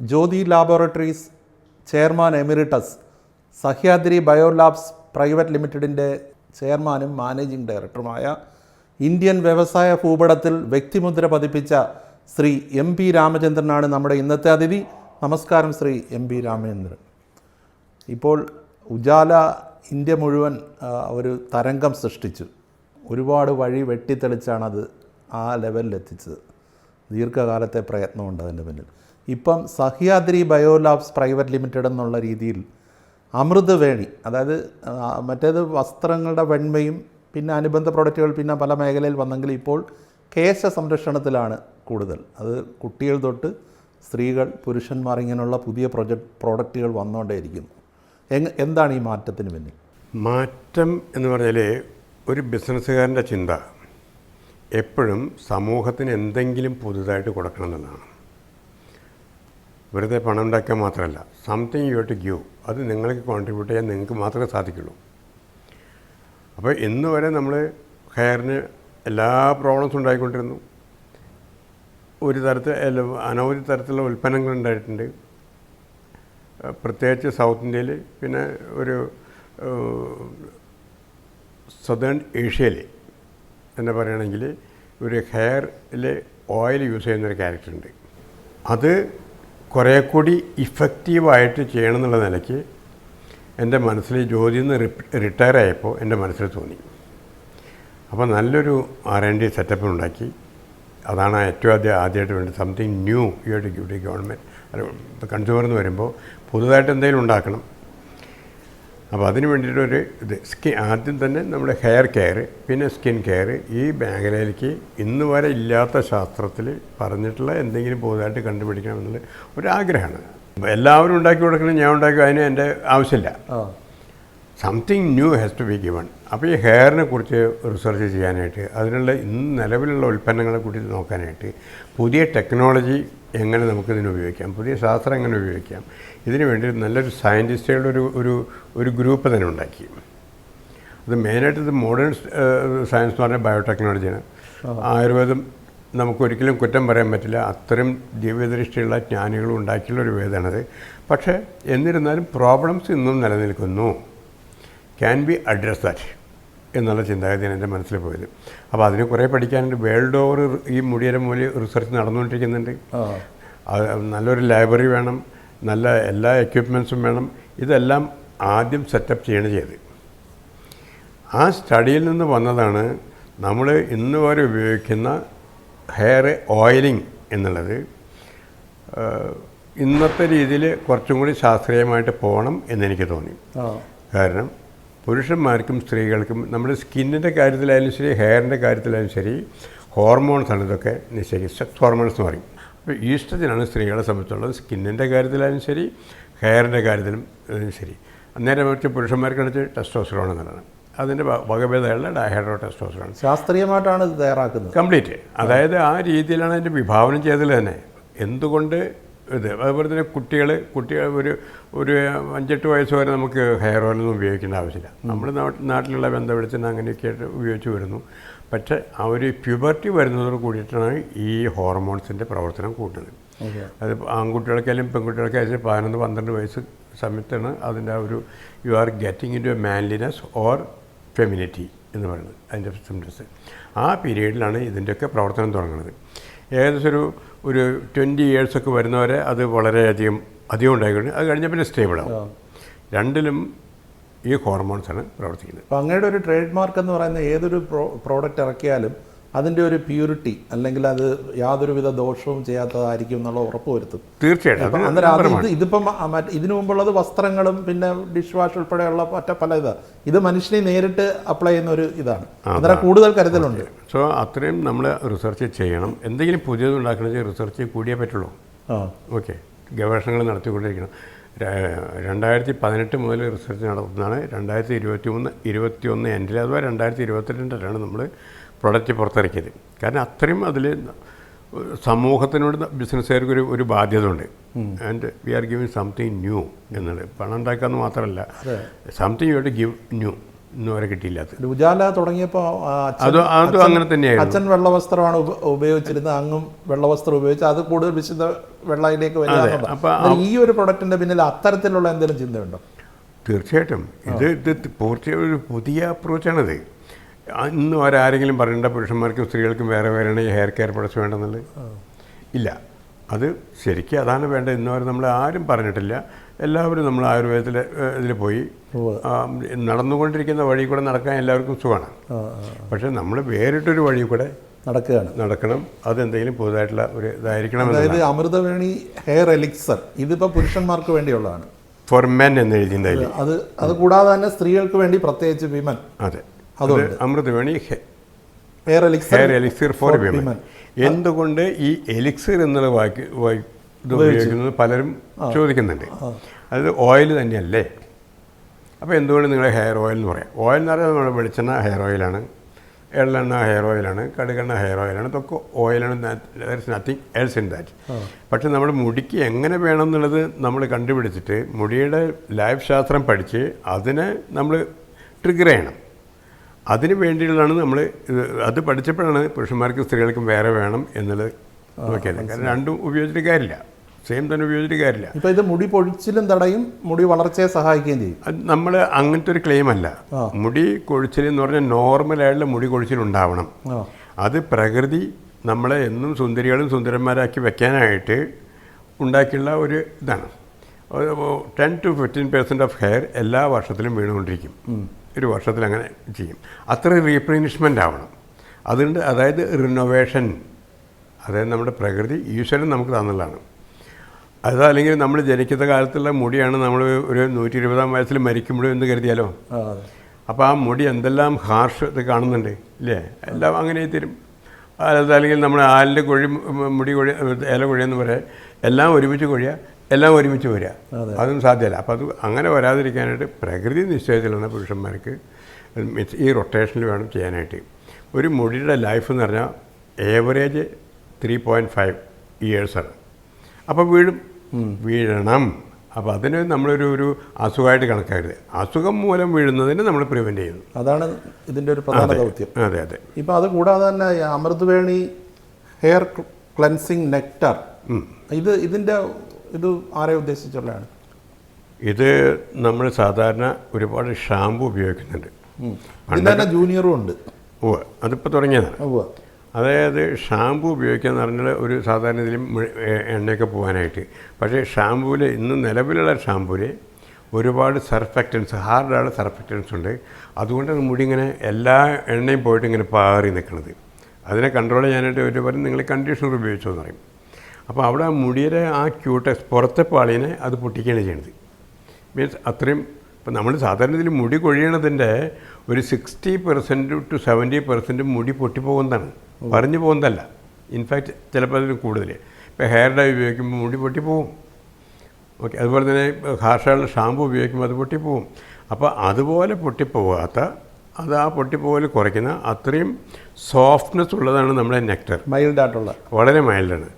ജ്യോതി laboratories chairman emeritus, Sahyadri biolabs private ലിമിറ്റഡിൻ്റെ ചെയർമാനും managing ഡയറക്ടറുമായ ഇന്ത്യൻ വ്യവസായ ഭൂപടത്തിൽ വ്യക്തിമുദ്ര പതിപ്പിച്ച ശ്രീ എം പി രാമചന്ദ്രനാണ് നമ്മുടെ ഇന്നത്തെ അതിഥി. നമസ്കാരം ശ്രീ എം പി രാമചന്ദ്രൻ. ഇപ്പോൾ ഉജാല ഇന്ത്യ മുഴുവൻ ഒരു തരംഗം സൃഷ്ടിച്ചു. ഒരുപാട് വഴി വെട്ടിത്തെളിച്ചാണ് അത് ആ ലെവലിലെത്തിച്ചത്. ദീർഘകാലത്തെ പ്രയത്നമുണ്ട് അതിൻ്റെ പിന്നിൽ. ഇപ്പം സഹ്യാദ്രി ബയോലാബ്സ് പ്രൈവറ്റ് ലിമിറ്റഡ് എന്നുള്ള രീതിയിൽ അമൃതവേണി, അതായത് മറ്റേത് വസ്ത്രങ്ങളുടെ വെണ്മയും പിന്നെ അനുബന്ധ പ്രൊഡക്റ്റുകൾ പിന്നെ പല മേഖലയിൽ വന്നെങ്കിൽ ഇപ്പോൾ കേശ സംരക്ഷണത്തിലാണ് കൂടുതൽ. അത് കുട്ടികൾ തൊട്ട് സ്ത്രീകൾ, പുരുഷന്മാർ, ഇങ്ങനെയുള്ള പുതിയ പ്രോഡക്റ്റുകൾ വന്നുകൊണ്ടേയിരിക്കുന്നു. എന്താണ് ഈ മാറ്റത്തിന് പിന്നിൽ? മാറ്റം എന്ന് പറഞ്ഞാൽ ഒരു ബിസിനസ്സുകാരൻ്റെ ചിന്ത എപ്പോഴും സമൂഹത്തിന് എന്തെങ്കിലും പുതുതായിട്ട് കൊടുക്കണം എന്നുള്ളതാണ്. വെറുതെ പണം ഉണ്ടാക്കാൻ മാത്രമല്ല, സംതിങ് യു ടു ഗിവ്. അത് നിങ്ങൾക്ക് കോൺട്രിബ്യൂട്ട് ചെയ്യാൻ നിങ്ങൾക്ക് മാത്രമേ സാധിക്കുള്ളൂ. അപ്പോൾ ഇന്ന് വരെ നമ്മൾ ഹെയറിന് എല്ലാ പ്രോബ്ലംസും ഉണ്ടായിക്കൊണ്ടിരുന്നു. ഒരു തരത്തിൽ അനവധി തരത്തിലുള്ള ഉൽപ്പന്നങ്ങൾ ഉണ്ടായിട്ടുണ്ട്. പ്രത്യേകിച്ച് സൗത്ത് ഇന്ത്യയിൽ, പിന്നെ ഒരു സദേൺ ഏഷ്യയിൽ എന്ന് പറയുകയാണെങ്കിൽ ഒരു ഹെയറിൽ ഓയിൽ യൂസ് ചെയ്യുന്നൊരു ക്യാരക്ടറുണ്ട്. അത് കുറേ കൂടി ഇഫക്റ്റീവായിട്ട് ചെയ്യണം എന്നുള്ള നിലയ്ക്ക് എൻ്റെ മനസ്സിൽ ജ്യോതിയിൽ നിന്ന് റിട്ടയർ ആയപ്പോൾ എൻ്റെ മനസ്സിൽ തോന്നി. അപ്പോൾ നല്ലൊരു R&D സെറ്റപ്പ് ഉണ്ടാക്കി. അതാണ് ഏറ്റവും ആദ്യമായിട്ട് വേണ്ടത്. Something new you to give to government. Consumer എന്ന് വരുമ്പോൾ പുതുതായിട്ട് എന്തെങ്കിലും ഉണ്ടാക്കണം. അപ്പോൾ അതിന് വേണ്ടിയിട്ടൊരു ആദ്യം തന്നെ നമ്മുടെ ഹെയർ കെയർ, പിന്നെ സ്കിൻ കെയർ, ഈ മേഖലയിലേക്ക് ഇന്ന് വരെ ഇല്ലാത്ത ശാസ്ത്രത്തിൽ പറഞ്ഞിട്ടുള്ള എന്തെങ്കിലും പുതുതായിട്ട് കണ്ടുപിടിക്കണം എന്നുള്ള ഒരാഗ്രഹമാണ്. എല്ലാവരും ഉണ്ടാക്കി കൊടുക്കണം, ഞാൻ ഉണ്ടാക്കി, അതിന് എൻ്റെ ആവശ്യമില്ല. Something new has to be given. അപ്പോൾ ഈ ഹെയറിനെ കുറിച്ച് റിസർച്ച് ചെയ്യാനായിട്ട്, അതിനുള്ള ഇന്ന് നിലവിലുള്ള ഉൽപ്പന്നങ്ങളെ കുറിച്ച് നോക്കാനായിട്ട്, പുതിയ ടെക്നോളജി എങ്ങനെ നമുക്കിതിന് ഉപയോഗിക്കാം, പുതിയ ശാസ്ത്രം എങ്ങനെ ഉപയോഗിക്കാം, ഇതിനു വേണ്ടി നല്ലൊരു സയൻറ്റിസ്റ്റുകളുടെ ഒരു ഗ്രൂപ്പ് തന്നെ ഉണ്ടാക്കി. അത് മെയിനായിട്ട് ഇത് മോഡേൺ സയൻസ് എന്ന് പറഞ്ഞാൽ ബയോടെക്നോളജിയാണ്. ആയുർവേദം നമുക്കൊരിക്കലും കുറ്റം പറയാൻ പറ്റില്ല. അത്തരം ദിവ്യദൃഷ്ടിയുള്ള ജ്ഞാനികളും ഉണ്ടാക്കിയുള്ള ഒരു വേദമാണത്. പക്ഷേ എന്നിരുന്നാലും പ്രോബ്ലംസ് ഇന്നും നിലനിൽക്കുന്നു. ക്യാൻ ബി അഡ്രസ് ദാറ്റ് എന്നുള്ള ചിന്താഗതിയാണ് എൻ്റെ മനസ്സിൽ പോയത്. അപ്പോൾ അതിന് കുറേ പഠിക്കാനുണ്ട്. വേൾഡ് ഓവർ ഈ മുടിയര മൂല്യ റിസർച്ച് നടന്നുകൊണ്ടിരിക്കുന്നുണ്ട്. നല്ലൊരു ലൈബ്രറി വേണം, നല്ല എല്ലാ എക്യുപ്മെൻസും വേണം. ഇതെല്ലാം ആദ്യം സെറ്റപ്പ് ചെയ്ത് ആ സ്റ്റഡിയിൽ നിന്ന് വന്നതാണ് നമ്മൾ ഇന്ന് വരെ ഉപയോഗിക്കുന്ന ഹെയർ ഓയിലിംഗ് എന്നുള്ളത്. ഇന്നത്തെ രീതിയിൽ കുറച്ചും കൂടി ശാസ്ത്രീയമായിട്ട് പോകണം എന്നെനിക്ക് തോന്നി. കാരണം പുരുഷന്മാർക്കും സ്ത്രീകൾക്കും നമ്മുടെ സ്കിന്നിൻ്റെ കാര്യത്തിലായാലും ശരി, ഹെയറിൻ്റെ കാര്യത്തിലായാലും ശരി, ഹോർമോൺസാണ് ഇതൊക്കെ നിശ്ചയിക്കുക. സെക്സ് ഹോർമോൺസ് എന്ന് പറയും. അപ്പോൾ ഈസ്ട്രജനാണ് സ്ത്രീകളെ സംബന്ധിച്ചുള്ളത്. സ്കിന്നിൻ്റെ കാര്യത്തിലായാലും ശരി, ഹെയറിൻ്റെ കാര്യത്തിലും ശരി. അന്നേരം വെച്ച് പുരുഷന്മാർക്കാണെന്ന് വെച്ചാൽ ടെസ്റ്റോസ്റ്ററോൺ എന്നുള്ളതാണ്. അതിൻ്റെ വകഭേദമുള്ള ഡൈഹൈഡ്രോ ടെസ്റ്റോസ്റ്ററോൺ. ശാസ്ത്രീയമായിട്ടാണ് ഇത് തയ്യാറാക്കുന്നത് കംപ്ലീറ്റ്. അതായത് ആ രീതിയിലാണ് അതിൻ്റെ വിഭാവനം ചെയ്തത് തന്നെ. എന്തുകൊണ്ട് ഇത് അതുപോലെ തന്നെ കുട്ടികൾ ഒരു 5-8 വയസ്സ് വരെ നമുക്ക് ഹെയർ ഓയിലൊന്നും ഉപയോഗിക്കേണ്ട ആവശ്യമില്ല. നമ്മുടെ നാട്ടിലുള്ള ബന്ധ വെളിച്ചെണ്ണ അങ്ങനെയൊക്കെ ആയിട്ട് ഉപയോഗിച്ച് വരുന്നു. പക്ഷേ ആ ഒരു പ്യൂബർട്ടി വരുന്നതോട് കൂടിയിട്ടാണ് ഈ ഹോർമോൺസിൻ്റെ പ്രവർത്തനം കൂട്ടുന്നത്. അത് ആൺകുട്ടികൾക്കായാലും പെൺകുട്ടികൾക്കായാലും 11-12 വയസ്സ് സമയത്താണ് അതിൻ്റെ ആ ഒരു you are getting into a manliness or feminity എന്ന് പറയുന്നത്, അതിൻ്റെ സിംറ്റംസ്. ആ പീരീഡിലാണ് ഇതിൻ്റെയൊക്കെ പ്രവർത്തനം തുടങ്ങുന്നത്. ഏകദേശം ഒരു 20 ഇയേഴ്സൊക്കെ വരുന്നവരെ അത് വളരെയധികം ഉണ്ടായിക്കൊണ്ട് അത് കഴിഞ്ഞാൽ പിന്നെ സ്റ്റേബിളാവും. രണ്ടിലും ഈ ഹോർമോൺസാണ് പ്രവർത്തിക്കുന്നത്. അപ്പോൾ അങ്ങയുടെ ഒരു ട്രേഡ് മാർക്ക് എന്ന് പറയുന്നത് ഏതൊരു പ്രോഡക്റ്റ് ഇറക്കിയാലും അതിൻ്റെ ഒരു പ്യൂരിറ്റി, അല്ലെങ്കിൽ അത് യാതൊരുവിധ ദോഷവും ചെയ്യാത്തതായിരിക്കും എന്നുള്ള ഉറപ്പ് വരുത്തും. തീർച്ചയായിട്ടും. ഇതിപ്പം ഇതിനു മുമ്പുള്ളത് വസ്ത്രങ്ങളും പിന്നെ ഡിഷ് വാഷ് ഉൾപ്പെടെയുള്ള പല ഇത് മനുഷ്യനെ നേരിട്ട് അപ്ലൈ ചെയ്യുന്ന ഒരു ഇതാണ്. അന്നേരം കൂടുതൽ കരുതലുണ്ട്. സോ അത്രയും നമ്മൾ റിസർച്ച് ചെയ്യണം. എന്തെങ്കിലും പുതിയത് ഉണ്ടാക്കണമെങ്കിൽ റിസർച്ച് കൂടിയേ പറ്റുള്ളൂ. ഓക്കെ, ഗവേഷണങ്ങൾ നടത്തിക്കൊണ്ടിരിക്കണം. 2018 മുതൽ റിസർച്ച് നടത്തുന്നതാണ്. 2021 എൻഡിൽ അഥവാ 2022 നമ്മൾ പ്രൊഡക്റ്റ് പുറത്തിറക്കിയത്. കാരണം അത്രയും അതിൽ സമൂഹത്തിനോട് ബിസിനസ്സുകാർക്ക് ഒരു ബാധ്യത ഉണ്ട്. And we are giving something new എന്നുള്ളത്. പണം ഉണ്ടാക്കാമെന്ന് മാത്രമല്ല, something you to give new. ഇന്നും വരെ കിട്ടിയില്ലാത്തത്. ഉജാല തുടങ്ങിയപ്പോൾ അതും അങ്ങനെ തന്നെയായിരുന്നു. അച്ഛൻ വെള്ളവസ്ത്രമാണ് ഉപയോഗിച്ചിരുന്നത്, അങ്ങും വെള്ളവസ്ത്രം ഉപയോഗിച്ച് അത് കൂടുതൽ വിശുദ്ധ വെള്ളയിലേക്ക് വരിക. അപ്പോൾ ഈ ഒരു പ്രൊഡക്റ്റിൻ്റെ പിന്നിൽ അത്തരത്തിലുള്ള എന്തെങ്കിലും ചിന്തയുണ്ടോ? തീർച്ചയായിട്ടും ഇത് പൂർത്തിയായ ഒരു പുതിയ അപ്രോച്ചാണിത്. ഇന്ന് ആരെങ്കിലും പറയേണ്ട പുരുഷന്മാർക്കും സ്ത്രീകൾക്കും വേറെ വേറെയാണ് ഈ ഹെയർ കെയർ പ്രൊഡക്ട്സ് വേണ്ടെന്നുള്ളത് ഇല്ല. അത് ശരിക്കും അതാണ് വേണ്ടത്. ഇന്നുവരെ നമ്മൾ ആരും പറഞ്ഞിട്ടില്ല. എല്ലാവരും നമ്മൾ ആയുർവേദത്തിൽ ഇതിൽ പോയി നടന്നുകൊണ്ടിരിക്കുന്ന വഴി കൂടെ നടക്കാൻ എല്ലാവർക്കും സുഖമാണ്. പക്ഷേ നമ്മൾ വേറിട്ടൊരു വഴി കൂടെ നടക്കണം. അതെന്തെങ്കിലും പുതുതായിട്ടുള്ള ഒരു ഇതായിരിക്കണം. അതായത് അമൃതവേണി ഹെയർ എലിക്സർ ഇതിപ്പോൾ പുരുഷന്മാർക്ക് വേണ്ടിയുള്ളതാണ്, ഫോർ മെൻ എന്ന് എഴുതിയിട്ടുണ്ടായില്ലേ. അത് കൂടാതെ തന്നെ സ്ത്രീകൾക്ക് വേണ്ടി പ്രത്യേകിച്ച് വിമൻ. അതെ, അത് Amruthaveni hair elixir for women. എന്തുകൊണ്ട് ഈ എലിക്സിർ എന്നുള്ള വാക്ക് ഇത് ഉപയോഗിക്കുന്നത് പലരും ചോദിക്കുന്നുണ്ട്. അത് ഓയിൽ തന്നെയല്ലേ, അപ്പോൾ എന്തുകൊണ്ട് നിങ്ങൾ ഹെയർ ഓയിൽ എന്ന് പറയാം? ഓയിൽ എന്ന് പറഞ്ഞാൽ നമ്മുടെ വെളിച്ചെണ്ണ ഹെയർ ഓയിലാണ്, എള്ളെണ്ണ ഹെയർ ഓയിലാണ്, കടുകെണ്ണ ഹെയർ ഓയിലാണ്. ഇതൊക്കെ ഓയിലാണ്. There is nothing else in that. പക്ഷേ നമ്മുടെ മുടിക്ക് എങ്ങനെ വേണം എന്നുള്ളത് നമ്മൾ കണ്ടുപിടിച്ചിട്ട് മുടിയുടെ ലൈഫ് ശാസ്ത്രം പഠിച്ച് അതിനെ നമ്മൾ ട്രിഗർ ചെയ്യണം. അതിന് വേണ്ടിയുള്ളതാണ് നമ്മൾ അത് പഠിച്ചപ്പോഴാണ് പുരുഷന്മാർക്കും സ്ത്രീകൾക്കും വേറെ വേണം എന്നുള്ളത് നോക്കിയത്. കാരണം രണ്ടും ഉപയോഗിച്ചിട്ട് കാര്യമില്ല, സെയിം തന്നെ ഉപയോഗിച്ചിട്ട് കാര്യമില്ല. ഇപ്പോൾ ഇത് മുടി പൊഴിച്ചിലും തടയും, മുടി വളർച്ചയെ സഹായിക്കുകയും ചെയ്യും. അത് നമ്മൾ അങ്ങനത്തെ ഒരു ക്ലെയിം അല്ല. മുടി കൊഴിച്ചിൽ എന്ന് പറഞ്ഞാൽ നോർമലായിട്ടുള്ള മുടി കൊഴിച്ചിലുണ്ടാവണം. അത് പ്രകൃതി നമ്മളെ എന്നും സുന്ദരികളും സുന്ദരന്മാരാക്കി വെക്കാനായിട്ട് ഉണ്ടാക്കിയുള്ള ഒരു ഇതാണ്. 10 to 15% ഓഫ് ഹെയർ എല്ലാ വർഷത്തിലും വീണുകൊണ്ടിരിക്കും. ഒരു വർഷത്തിൽ അങ്ങനെ ചെയ്യും. അത്ര റീപ്ലേനിഷ്മെൻ്റ് ആവണം. അതുകൊണ്ട് അതായത് റിനോവേഷൻ, അതായത് നമ്മുടെ പ്രകൃതി ഈശ്വരൻ നമുക്ക് തന്നുള്ളതാണ്. അതല്ലെങ്കിൽ നമ്മൾ ജനിക്കുന്ന കാലത്തുള്ള മുടിയാണ് നമ്മൾ ഒരു 120-ആം വയസ്സിൽ മരിക്കുമ്പോഴും എന്ന് കരുതിയാലോ. അപ്പോൾ ആ മുടി എന്തെല്ലാം ഹാർഷ് ഇത് കാണുന്നുണ്ട് ഇല്ലേ, എല്ലാം അങ്ങനെ തരും. അതല്ലെങ്കിൽ നമ്മൾ ആലിൻ്റെ മുടി കൊഴി ഇല കൊഴിയെന്ന് പറയാം, എല്ലാം ഒരുമിച്ച് കൊഴിയുക, എല്ലാം ഒരുമിച്ച് വരിക, അതും സാധ്യമല്ല. അപ്പോൾ അത് അങ്ങനെ വരാതിരിക്കാനായിട്ട് പ്രകൃതി നിശ്ചയത്തിലുള്ള പുരുഷന്മാർക്ക് ഈ റൊട്ടേഷനിൽ വേണം ചെയ്യാനായിട്ട്. ഒരു മുടിയുടെ ലൈഫ് എന്ന് പറഞ്ഞാൽ ഏവറേജ് 3.5 ഇയേഴ്സാണ്. അപ്പോൾ വീഴണം. അപ്പോൾ അതിന് നമ്മളൊരു അസുഖമായിട്ട് കണക്കാക്കരുത്. അസുഖം മൂലം വീഴുന്നതിന് നമ്മൾ പ്രിവെൻറ്റ് ചെയ്യുന്നു. അതാണ് ഇതിൻ്റെ ഒരു പ്രധാന ദൗത്യം. അതെ. ഇപ്പോൾ അത് കൂടാതെ തന്നെ അമൃതവേണി ഹെയർ ക്ലെൻസിങ് നെക്ടർ, ഇത് ആരെ ഉദ്ദേശിച്ചുള്ളതാണ്? ഇത് നമ്മൾ സാധാരണ ഒരുപാട് ഷാമ്പു ഉപയോഗിക്കുന്നുണ്ട്. ഇതിൻ്റെ ജൂനിയറും ഉണ്ട്. അതിപ്പോൾ തുടങ്ങിയതാണ്. അതായത് ഷാമ്പു ഉപയോഗിക്കുക എന്ന് പറഞ്ഞാൽ ഒരു സാധാരണ ഇതിലും എണ്ണയൊക്കെ പോകാനായിട്ട്. പക്ഷേ ഷാമ്പൂവിൽ ഇന്ന് നിലവിലുള്ള ഷാമ്പൂവിൽ ഒരുപാട് സർഫക്റ്റൻസ്, ഹാർഡായുള്ള സർഫക്റ്റൻസ് ഉണ്ട്. അതുകൊണ്ടാണ് മുടി ഇങ്ങനെ എല്ലാ എണ്ണയും പോയിട്ട് ഇങ്ങനെ പാറി നിൽക്കുന്നത്. അതിനെ കൺട്രോൾ ചെയ്യാനായിട്ട് ഒരു പറയും നിങ്ങൾ കണ്ടീഷണർ ഉപയോഗിച്ചോ എന്ന് പറയും. അപ്പോൾ അവിടെ ആ മുടിയുടെ ആ ക്യൂട്ടക്സ് പുറത്തെ പാളിനെ അത് പൊട്ടിക്കുകയാണ് ചെയ്യുന്നത്. മീൻസ് അത്രയും ഇപ്പം നമ്മൾ സാധാരണ ഇതിൽ മുടി കൊഴിയണതിൻ്റെ ഒരു 60% to 70% മുടി പൊട്ടിപ്പോകുന്നതാണ്, പറഞ്ഞു പോകുന്നതല്ല. ഇൻഫാക്റ്റ് ചിലപ്പോൾ അതിന് കൂടുതൽ. ഇപ്പോൾ ഹെയർ ഡൈ ഉപയോഗിക്കുമ്പോൾ മുടി പൊട്ടിപ്പോവും. ഓക്കെ, അതുപോലെ തന്നെ ഹാർഷായുള്ള ഷാമ്പു ഉപയോഗിക്കുമ്പോൾ അത് പൊട്ടിപ്പോവും. അപ്പോൾ അതുപോലെ പൊട്ടിപ്പോകാത്ത, അത് ആ പൊട്ടിപ്പോകൽ കുറയ്ക്കുന്ന അത്രയും സോഫ്റ്റ്നെസ് ഉള്ളതാണ് നമ്മുടെ നെക്ടർ. മൈൽഡായിട്ടുള്ള, വളരെ മൈൽഡാണ്.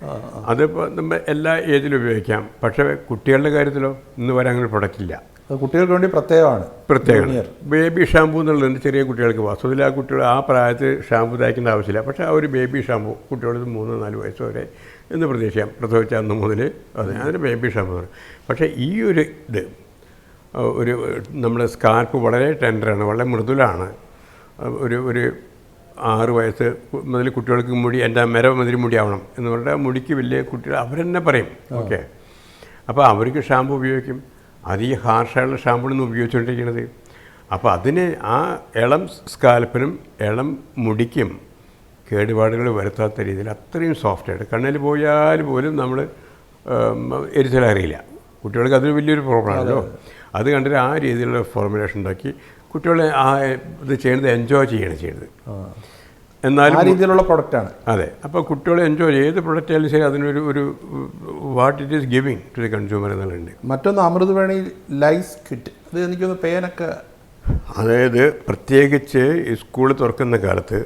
അതിപ്പോൾ നമ്മൾ എല്ലാ ഏജിലും ഉപയോഗിക്കാം. പക്ഷേ കുട്ടികളുടെ കാര്യത്തിലോ ഇന്ന് വരെ അങ്ങനെ പ്രൊഡക്റ്റ് ഇല്ല. കുട്ടികൾക്ക് വേണ്ടി പ്രത്യേകം ബേബി ഷാമ്പൂ എന്നുള്ളതുണ്ട് ചെറിയ കുട്ടികൾക്ക്. വാസ്തവത്തിൽ ആ കുട്ടികൾ ആ പ്രായത്തിൽ ഷാമ്പൂ തയ്ക്കേണ്ട ആവശ്യമില്ല. പക്ഷേ ആ ഒരു ബേബി ഷാമ്പൂ കുട്ടികൾക്ക് 3-4 വയസ്സ് വരെ എന്ന് പ്രതീക്ഷിക്കാം. പ്രസവിച്ച അന്ന് മുതൽ അതിന് ബേബി ഷാമ്പൂ പറയും. പക്ഷേ ഈ ഒരു നമ്മുടെ സ്കാർപ്പ് വളരെ ടെൻഡറാണ്, വളരെ മൃദുലാണ്. ഒരു 6 വയസ്സ് മുതൽ കുട്ടികൾക്ക് മുടി എൻ്റെ മതിരി മുടിയാവണം എന്ന് പറഞ്ഞാൽ മുടിക്ക് വലിയ കുട്ടികൾ അവരെന്നെ പറയും. ഓക്കെ, അപ്പോൾ അവർക്ക് ഷാമ്പൂ ഉപയോഗിക്കും. അത് ഈ ഹാർഷായുള്ള ഷാമ്പൂണൊന്നും ഉപയോഗിച്ചുകൊണ്ടിരിക്കുന്നത്. അപ്പോൾ അതിന് ആ ഇളം സ്കാൽപ്പിനും ഇളം മുടിക്കും കേടുപാടുകൾ വരുത്താത്ത രീതിയിൽ അത്രയും സോഫ്റ്റായിട്ട് കണ്ണിൽ പോയാൽ പോലും നമ്മൾ എരിച്ചിലറിയില്ല. കുട്ടികൾക്ക് അതൊരു വലിയൊരു പ്രോബ്ലമാണല്ലോ. അത് കണ്ടിട്ട് ആ രീതിയിലുള്ള ഫോർമുലേഷൻ ഉണ്ടാക്കി കുട്ടികളെ ആ ഇത് ചെയ്യുന്നത് എൻജോയ് ചെയ്യുന്നത്. എന്നാലും ആ രീതിയിലുള്ള പ്രൊഡക്റ്റാണ്. അതെ, അപ്പോൾ കുട്ടികൾ എൻജോയ് ഏത് പ്രൊഡക്റ്റ് ആയാലും ശരി അതിനൊരു what it is giving to the consumer എന്നുള്ളത്. മറ്റൊന്ന് അമൃതവേണി ലൈസ് കിറ്റ്, അത് എനിക്കൊന്ന് പേനൊക്കെ, അതായത് പ്രത്യേകിച്ച് ഈ സ്കൂൾ തുറക്കുന്ന കാലത്ത്,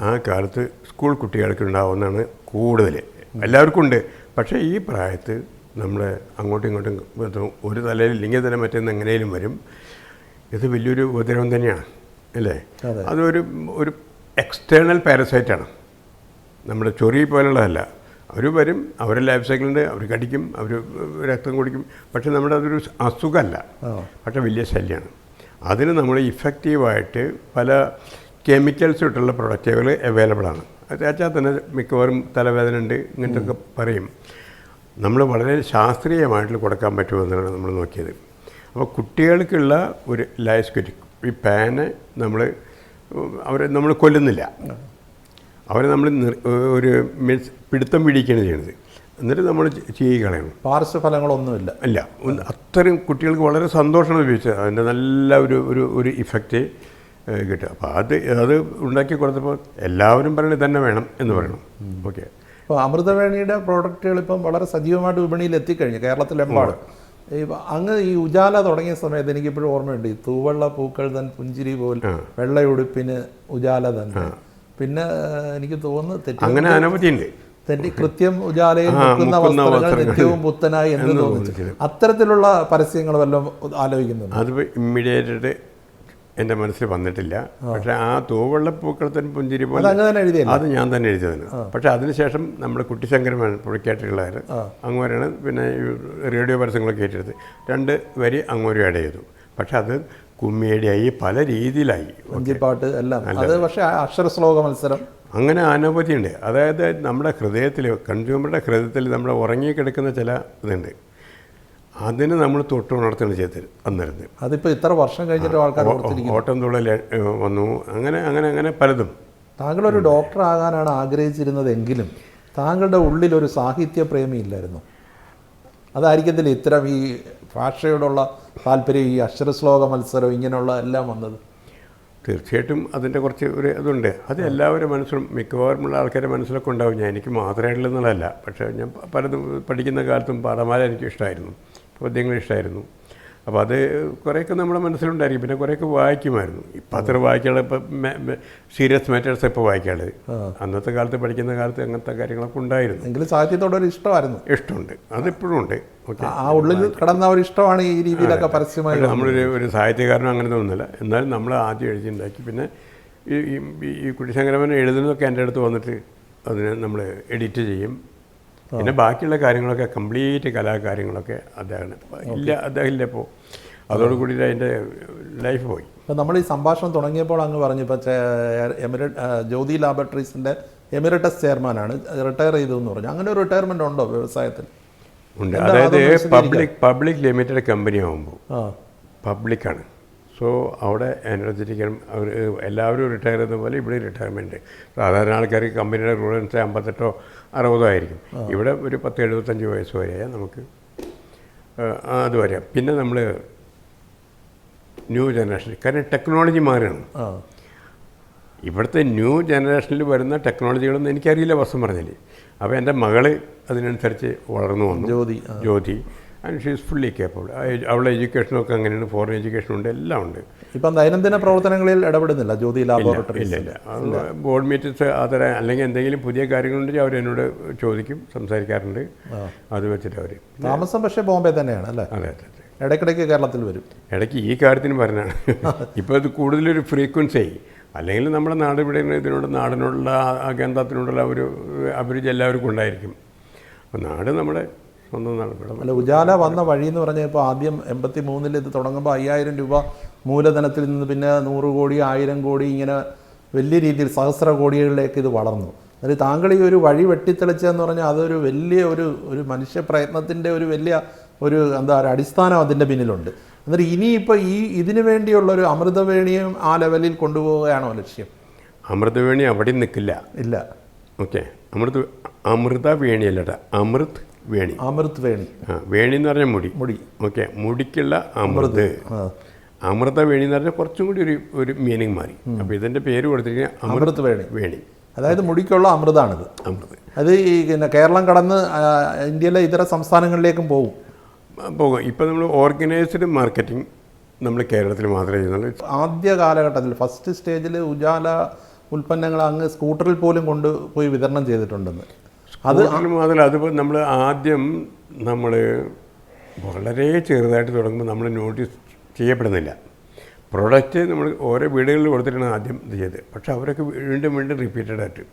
ആ കാലത്ത് സ്കൂൾ കുട്ടികൾക്ക് ഉണ്ടാവുന്നതാണ് കൂടുതൽ. എല്ലാവർക്കും ഉണ്ട്. പക്ഷേ ഈ പ്രായത്ത് നമ്മൾ അങ്ങോട്ടും ഇങ്ങോട്ടും ഒരു തലയിൽ ഇല്ലെങ്കിൽ തന്നെ മറ്റൊന്ന് എങ്ങനെയും വരും. ഇത് വലിയൊരു ഉപദ്രവം തന്നെയാണ്. അല്ലേ? അതൊരു ഒരു എക്സ്റ്റേണൽ പാരസൈറ്റാണ്, നമ്മുടെ ചൊറി പോലുള്ളതല്ല. അവർ വരും, അവരുടെ ലൈഫ് സൈക്കിളുണ്ട്, അവർ കടിക്കും, അവർ രക്തം കുടിക്കും. പക്ഷെ നമ്മുടെ അതൊരു അസുഖമല്ല, പക്ഷെ വലിയ ശല്യമാണ്. അതിന് നമ്മൾ ഇഫക്റ്റീവായിട്ട് പല കെമിക്കൽസ് ഇട്ടുള്ള പ്രൊഡക്റ്റുകൾ അവൈലബിളാണ്. അത് വെച്ചാൽ തന്നെ മിക്കവാറും തലവേദന ഉണ്ട് ഇങ്ങനത്തെ ഒക്കെ പറയും. നമ്മൾ വളരെ ശാസ്ത്രീയമായിട്ട് കൊടുക്കാൻ പറ്റുമെന്നാണ് നമ്മൾ നോക്കിയത്. അപ്പോൾ കുട്ടികൾക്കുള്ള ഒരു ലൈസ്കറ്റിക് ഈ പാന് നമ്മൾ കൊല്ലുന്നില്ല, അവരെ നമ്മൾ ഒരു മീൻസ് പിടുത്തം പിടിക്കുകയാണ് ചെയ്യുന്നത്. എന്നിട്ട് നമ്മൾ കളയണം. പാർശ്വഫലങ്ങളൊന്നുമില്ല അല്ല, അത്രയും കുട്ടികൾക്ക് വളരെ സന്തോഷമാണ് ഉപയോഗിച്ചത്. അതിൻ്റെ നല്ല ഒരു ഇഫക്റ്റ് കിട്ടുക. അപ്പോൾ അത് ഉണ്ടാക്കി കൊടുത്തപ്പോൾ എല്ലാവരും പറയുന്നത് തന്നെ വേണം എന്ന് പറയണം. ഓക്കെ. ഇപ്പോൾ അമൃതവേണിയുടെ പ്രോഡക്റ്റുകൾ ഇപ്പം വളരെ സജീവമായിട്ട് വിപണിയിൽ എത്തിക്കഴിഞ്ഞു കേരളത്തിലെമ്പാടും. അങ്ങ് ഈ ഉജാല തുടങ്ങിയ സമയത്ത് എനിക്കിപ്പോഴും ഓർമ്മയുണ്ട്, ഈ തൂവെള്ള പൂക്കൾ തൻ പുഞ്ചിരി പോൽ വെള്ളയുടുപ്പിന് ഉജാല തന്നെ. പിന്നെ എനിക്ക് തോന്നുന്നു അങ്ങനെ അനവധിയുണ്ട്. കൃത്യം ഉജാലയിൽ നിൽക്കുന്ന വസ്ത്രങ്ങൾ നിത്യവും പുത്തനായി എന്ന് തോന്നിച്ചു. അത്തരത്തിലുള്ള പരസ്യങ്ങൾ വല്ലതും ആലോചിക്കുന്നുണ്ട്? അത് ഇമ്മീഡിയറ്റ് എൻ്റെ മനസ്സിൽ വന്നിട്ടില്ല. പക്ഷേ ആ തൂവെള്ളപ്പൂക്കളത്തിന് പുഞ്ചിരി പോലെ അത് ഞാൻ തന്നെ എഴുതിയതാണ്. പക്ഷേ അതിനുശേഷം നമ്മുടെ കുട്ടിശങ്കരമാണ് പുള്ളിക്കാട്ടുള്ളവർ അങ്ങോരാണ് പിന്നെ റേഡിയോ പരസ്യങ്ങളൊക്കെ ഏറ്റെടുത്ത് 2 വരി അങ്ങോരും ആഡ് ചെയ്തു. പക്ഷെ അത് കുമ്മിയടിയായി പല രീതിയിലായി, വഞ്ചിപ്പാട്ട് എല്ലാം. അത് പക്ഷേ അക്ഷരശ്ലോക മത്സരം അങ്ങനെ അനവധിയുണ്ട്. അതായത് നമ്മുടെ ഹൃദയത്തിൽ, കൺസ്യൂമറുടെ ഹൃദയത്തിൽ നമ്മൾ ഉറങ്ങിക്കിടക്കുന്ന ചില ഇതുണ്ട്, അതിന് നമ്മൾ തൊട്ടുണർത്തുകയാണ് ചെയ്തത് അന്നിരുന്ന്. അതിപ്പോൾ ഇത്ര വർഷം കഴിഞ്ഞിട്ട് ആൾക്കാർ ഓട്ടം തുള്ളൽ വന്നു, അങ്ങനെ പലതും. താങ്കളൊരു ഡോക്ടർ ആകാനാണ് ആഗ്രഹിച്ചിരുന്നതെങ്കിലും താങ്കളുടെ ഉള്ളിലൊരു സാഹിത്യപ്രേമി ഇല്ലായിരുന്നു? അതായിരിക്കത്തില്ല ഇത്തരം ഈ ഭാഷയോടുള്ള താല്പര്യം, ഈ അക്ഷരശ്ലോക മത്സരം ഇങ്ങനെയുള്ള എല്ലാം വന്നത്? തീർച്ചയായിട്ടും അതിൻ്റെ കുറച്ച് ഇതുണ്ട്. അത് എല്ലാവരും മനസ്സിലും മിക്കവാറുമുള്ള ആൾക്കാരുടെ മനസ്സിലൊക്കെ ഉണ്ടാവും. എനിക്ക് മാത്രമായിട്ടുള്ളതല്ല, പക്ഷേ ഞാൻ പലതും പഠിക്കുന്ന കാലത്തും പാഠമാല എനിക്ക് ഇഷ്ടമായിരുന്നു, പദ്യങ്ങൾ ഇഷ്ടമായിരുന്നു. അപ്പോൾ അത് കുറേയൊക്കെ നമ്മുടെ മനസ്സിലുണ്ടായിരിക്കും. പിന്നെ കുറേയൊക്കെ വായിക്കുമായിരുന്നു. ഇപ്പം അത്ര വായിക്കാനുള്ള ഇപ്പം സീരിയസ് മാറ്റേഴ്സ് ഇപ്പോൾ വായിക്കാനുള്ളത്. അന്നത്തെ കാലത്ത് പഠിക്കുന്ന കാലത്ത് അങ്ങനത്തെ കാര്യങ്ങളൊക്കെ ഉണ്ടായിരുന്നു. എങ്കിലും സാഹിത്യത്തോടൊരു ഇഷ്ടമായിരുന്നു. ഇഷ്ടമുണ്ട്, അതിപ്പോഴും ഉണ്ട്. ഓക്കെ, ആ ഉള്ളിൽ കിടന്ന ഒരു ഇഷ്ടമാണ് ഈ രീതിയിലൊക്കെ പരസ്യമായി. നമ്മളൊരു സാഹിത്യകാരനും അങ്ങനെ തോന്നുന്നില്ല. എന്നാലും നമ്മൾ ആദ്യം എഴുതിയുണ്ടാക്കി. പിന്നെ ഈ കുട്ടിശങ്കരമൻ എഴുതുന്നതൊക്കെ എൻ്റെ അടുത്ത് വന്നിട്ട് അതിനെ നമ്മൾ എഡിറ്റ് ചെയ്യും. പിന്നെ ബാക്കിയുള്ള കാര്യങ്ങളൊക്കെ കംപ്ലീറ്റ് കലാകാര്യങ്ങളൊക്കെ അദ്ദേഹം ഇല്ല ഇപ്പോൾ. അതോടുകൂടി അതിൻ്റെ ലൈഫ് പോയി. ഇപ്പോൾ നമ്മൾ ഈ സംഭാഷണം തുടങ്ങിയപ്പോൾ അങ്ങ് പറഞ്ഞു ഇപ്പോൾ ജ്യോതി ലാബറട്ടറീസിൻ്റെ എമിറേറ്റസ് ചെയർമാനാണ്, റിട്ടയർ ചെയ്തു എന്ന് പറഞ്ഞു. അങ്ങനെ ഒരു റിട്ടയർമെൻ്റ് ഉണ്ടോ വ്യവസായത്തിൽ? ഉണ്ട്. അതായത് പബ്ലിക് ലിമിറ്റഡ് കമ്പനി ആകുമ്പോൾ പബ്ലിക്കാണ്. സോ അവിടെ എനർജറ്റിക്കലും അവർ എല്ലാവരും റിട്ടയർ ചെയ്യുന്ന പോലെ ഇവിടെ റിട്ടയർമെൻറ്റ്. സാധാരണ ആൾക്കാർക്ക് കമ്പനിയുടെ റൂൾസ് 58 or 60 ആയിരിക്കും. ഇവിടെ ഒരു 70-75 വയസ്സ് വരെയാണ് നമുക്ക് അത് വരാം. പിന്നെ നമ്മൾ ന്യൂ ജനറേഷൻ, കാരണം ടെക്നോളജി മാറുകയാണ്. ഇവിടുത്തെ ന്യൂ ജനറേഷനിൽ വരുന്ന ടെക്നോളജികളൊന്നും എനിക്കറിയില്ല, വസ്തു പറഞ്ഞില്ലേ. അപ്പോൾ എൻ്റെ മകള് അതിനനുസരിച്ച് വളർന്നു വന്നു, Jyothi. And she is fully capable. അവളുടെ എഡ്യൂക്കേഷനൊക്കെ അങ്ങനെയാണ്, ഫോറിൻ എഡ്യൂക്കേഷനുണ്ട്, എല്ലാം ഉണ്ട്. ഇപ്പം ദൈനംദിന പ്രവർത്തനങ്ങളിൽ ഇടപെടുന്നില്ല ജ്യോതി ലാബോറട്ടറി? ഇല്ല. ബോർഡ് മീറ്റിംഗ്സ് അതര അല്ലെങ്കിൽ എന്തെങ്കിലും പുതിയ കാര്യങ്ങളുണ്ടെങ്കിൽ അവരെന്നോട് ചോദിക്കും, സംസാരിക്കാറുണ്ട്. അത് വെച്ചിട്ട് അവർ താമസം പക്ഷേ ബോംബെ തന്നെയാണ് അല്ലേ? അതെ. ഇടയ്ക്കിടയ്ക്ക് കേരളത്തിൽ വരും. ഇടയ്ക്ക് ഈ കാര്യത്തിന് പറഞ്ഞാണ്. ഇപ്പോൾ ഇത് കൂടുതലൊരു ഫ്രീക്വൻസി ആയി. അല്ലെങ്കിൽ നമ്മുടെ നാട് ഇവിടെ നാടിനോടുള്ള കേന്ദ്രത്തിനോടുള്ള ഒരു അഭിരുചി എല്ലാവർക്കും ഉണ്ടായിരിക്കും. അപ്പോൾ നാട് നമ്മുടെ സ്വന്തം നാട്. അല്ല, ഉജാല വന്ന വഴി എന്ന് പറഞ്ഞാൽ ഇപ്പോൾ ആദ്യം 83-ൽ ഇത് തുടങ്ങുമ്പോൾ 5000 രൂപ മൂലധനത്തിൽ നിന്ന് പിന്നെ 100 കോടി 1000 കോടി ഇങ്ങനെ വലിയ രീതിയിൽ സഹസ്ര കോടികളിലേക്ക് ഇത് വളർന്നു. അതായത് താങ്കൾ ഈ ഒരു വഴി വെട്ടിത്തെളിച്ചതെന്ന് പറഞ്ഞാൽ അതൊരു വലിയ ഒരു മനുഷ്യ പ്രയത്നത്തിൻ്റെ ഒരു വലിയ എന്താ പറയുക അടിസ്ഥാനം അതിൻ്റെ പിന്നിലുണ്ട്. എന്നിട്ട് ഇനിയിപ്പോൾ ഇതിനു വേണ്ടിയുള്ളൊരു അമൃതവേണിയും ആ ലെവലിൽ കൊണ്ടുപോവുകയാണോ ലക്ഷ്യം? അമൃതവേണി അവിടെ നിൽക്കില്ല. ഇല്ല. ഓക്കെ, അമൃതവേണിയല്ല, അമൃത് വേണി. അമൃത് വേണി. വേണി എന്ന് പറഞ്ഞാൽ മുടി. ഓക്കെ, മുടിക്കുള്ള അമൃത്. അമൃതവേണി എന്ന് പറഞ്ഞാൽ കുറച്ചും കൂടി ഒരു മീനിങ് മാറി. അപ്പോൾ ഇതിൻ്റെ പേര് കൊടുത്തിരിക്കുന്നത് അമൃത് വേണി. അതായത് മുടിക്കുള്ള അമൃതാണിത്. അത് ഈ കേരളം കടന്ന് ഇന്ത്യയിലെ ഇതര സംസ്ഥാനങ്ങളിലേക്കും പോകും. ഇപ്പോൾ നമ്മൾ ഓർഗനൈസ്ഡ് മാർക്കറ്റിംഗ് നമ്മൾ കേരളത്തിൽ മാത്രമേ ചെയ്യുന്നുള്ളൂ. ആദ്യ കാലഘട്ടത്തിൽ ഫസ്റ്റ് സ്റ്റേജിൽ ഉജാല ഉൽപ്പന്നങ്ങൾ അങ്ങ് സ്കൂട്ടറിൽ പോലും കൊണ്ടുപോയി വിതരണം ചെയ്തിട്ടുണ്ടെന്ന്. അത് നമ്മൾ ആദ്യം വളരെ ചെറുതായിട്ട് തുടങ്ങുമ്പോൾ നമ്മൾ നോട്ടീസ് ചെയ്യപ്പെടുന്നില്ല. പ്രൊഡക്റ്റ് നമ്മൾ ഓരോ വീടുകളിൽ കൊടുത്തിട്ടാണ് ആദ്യം ഇത് ചെയ്തത്. പക്ഷേ അവരൊക്കെ വീണ്ടും വീണ്ടും റിപ്പീറ്റഡ് ആയിട്ട്.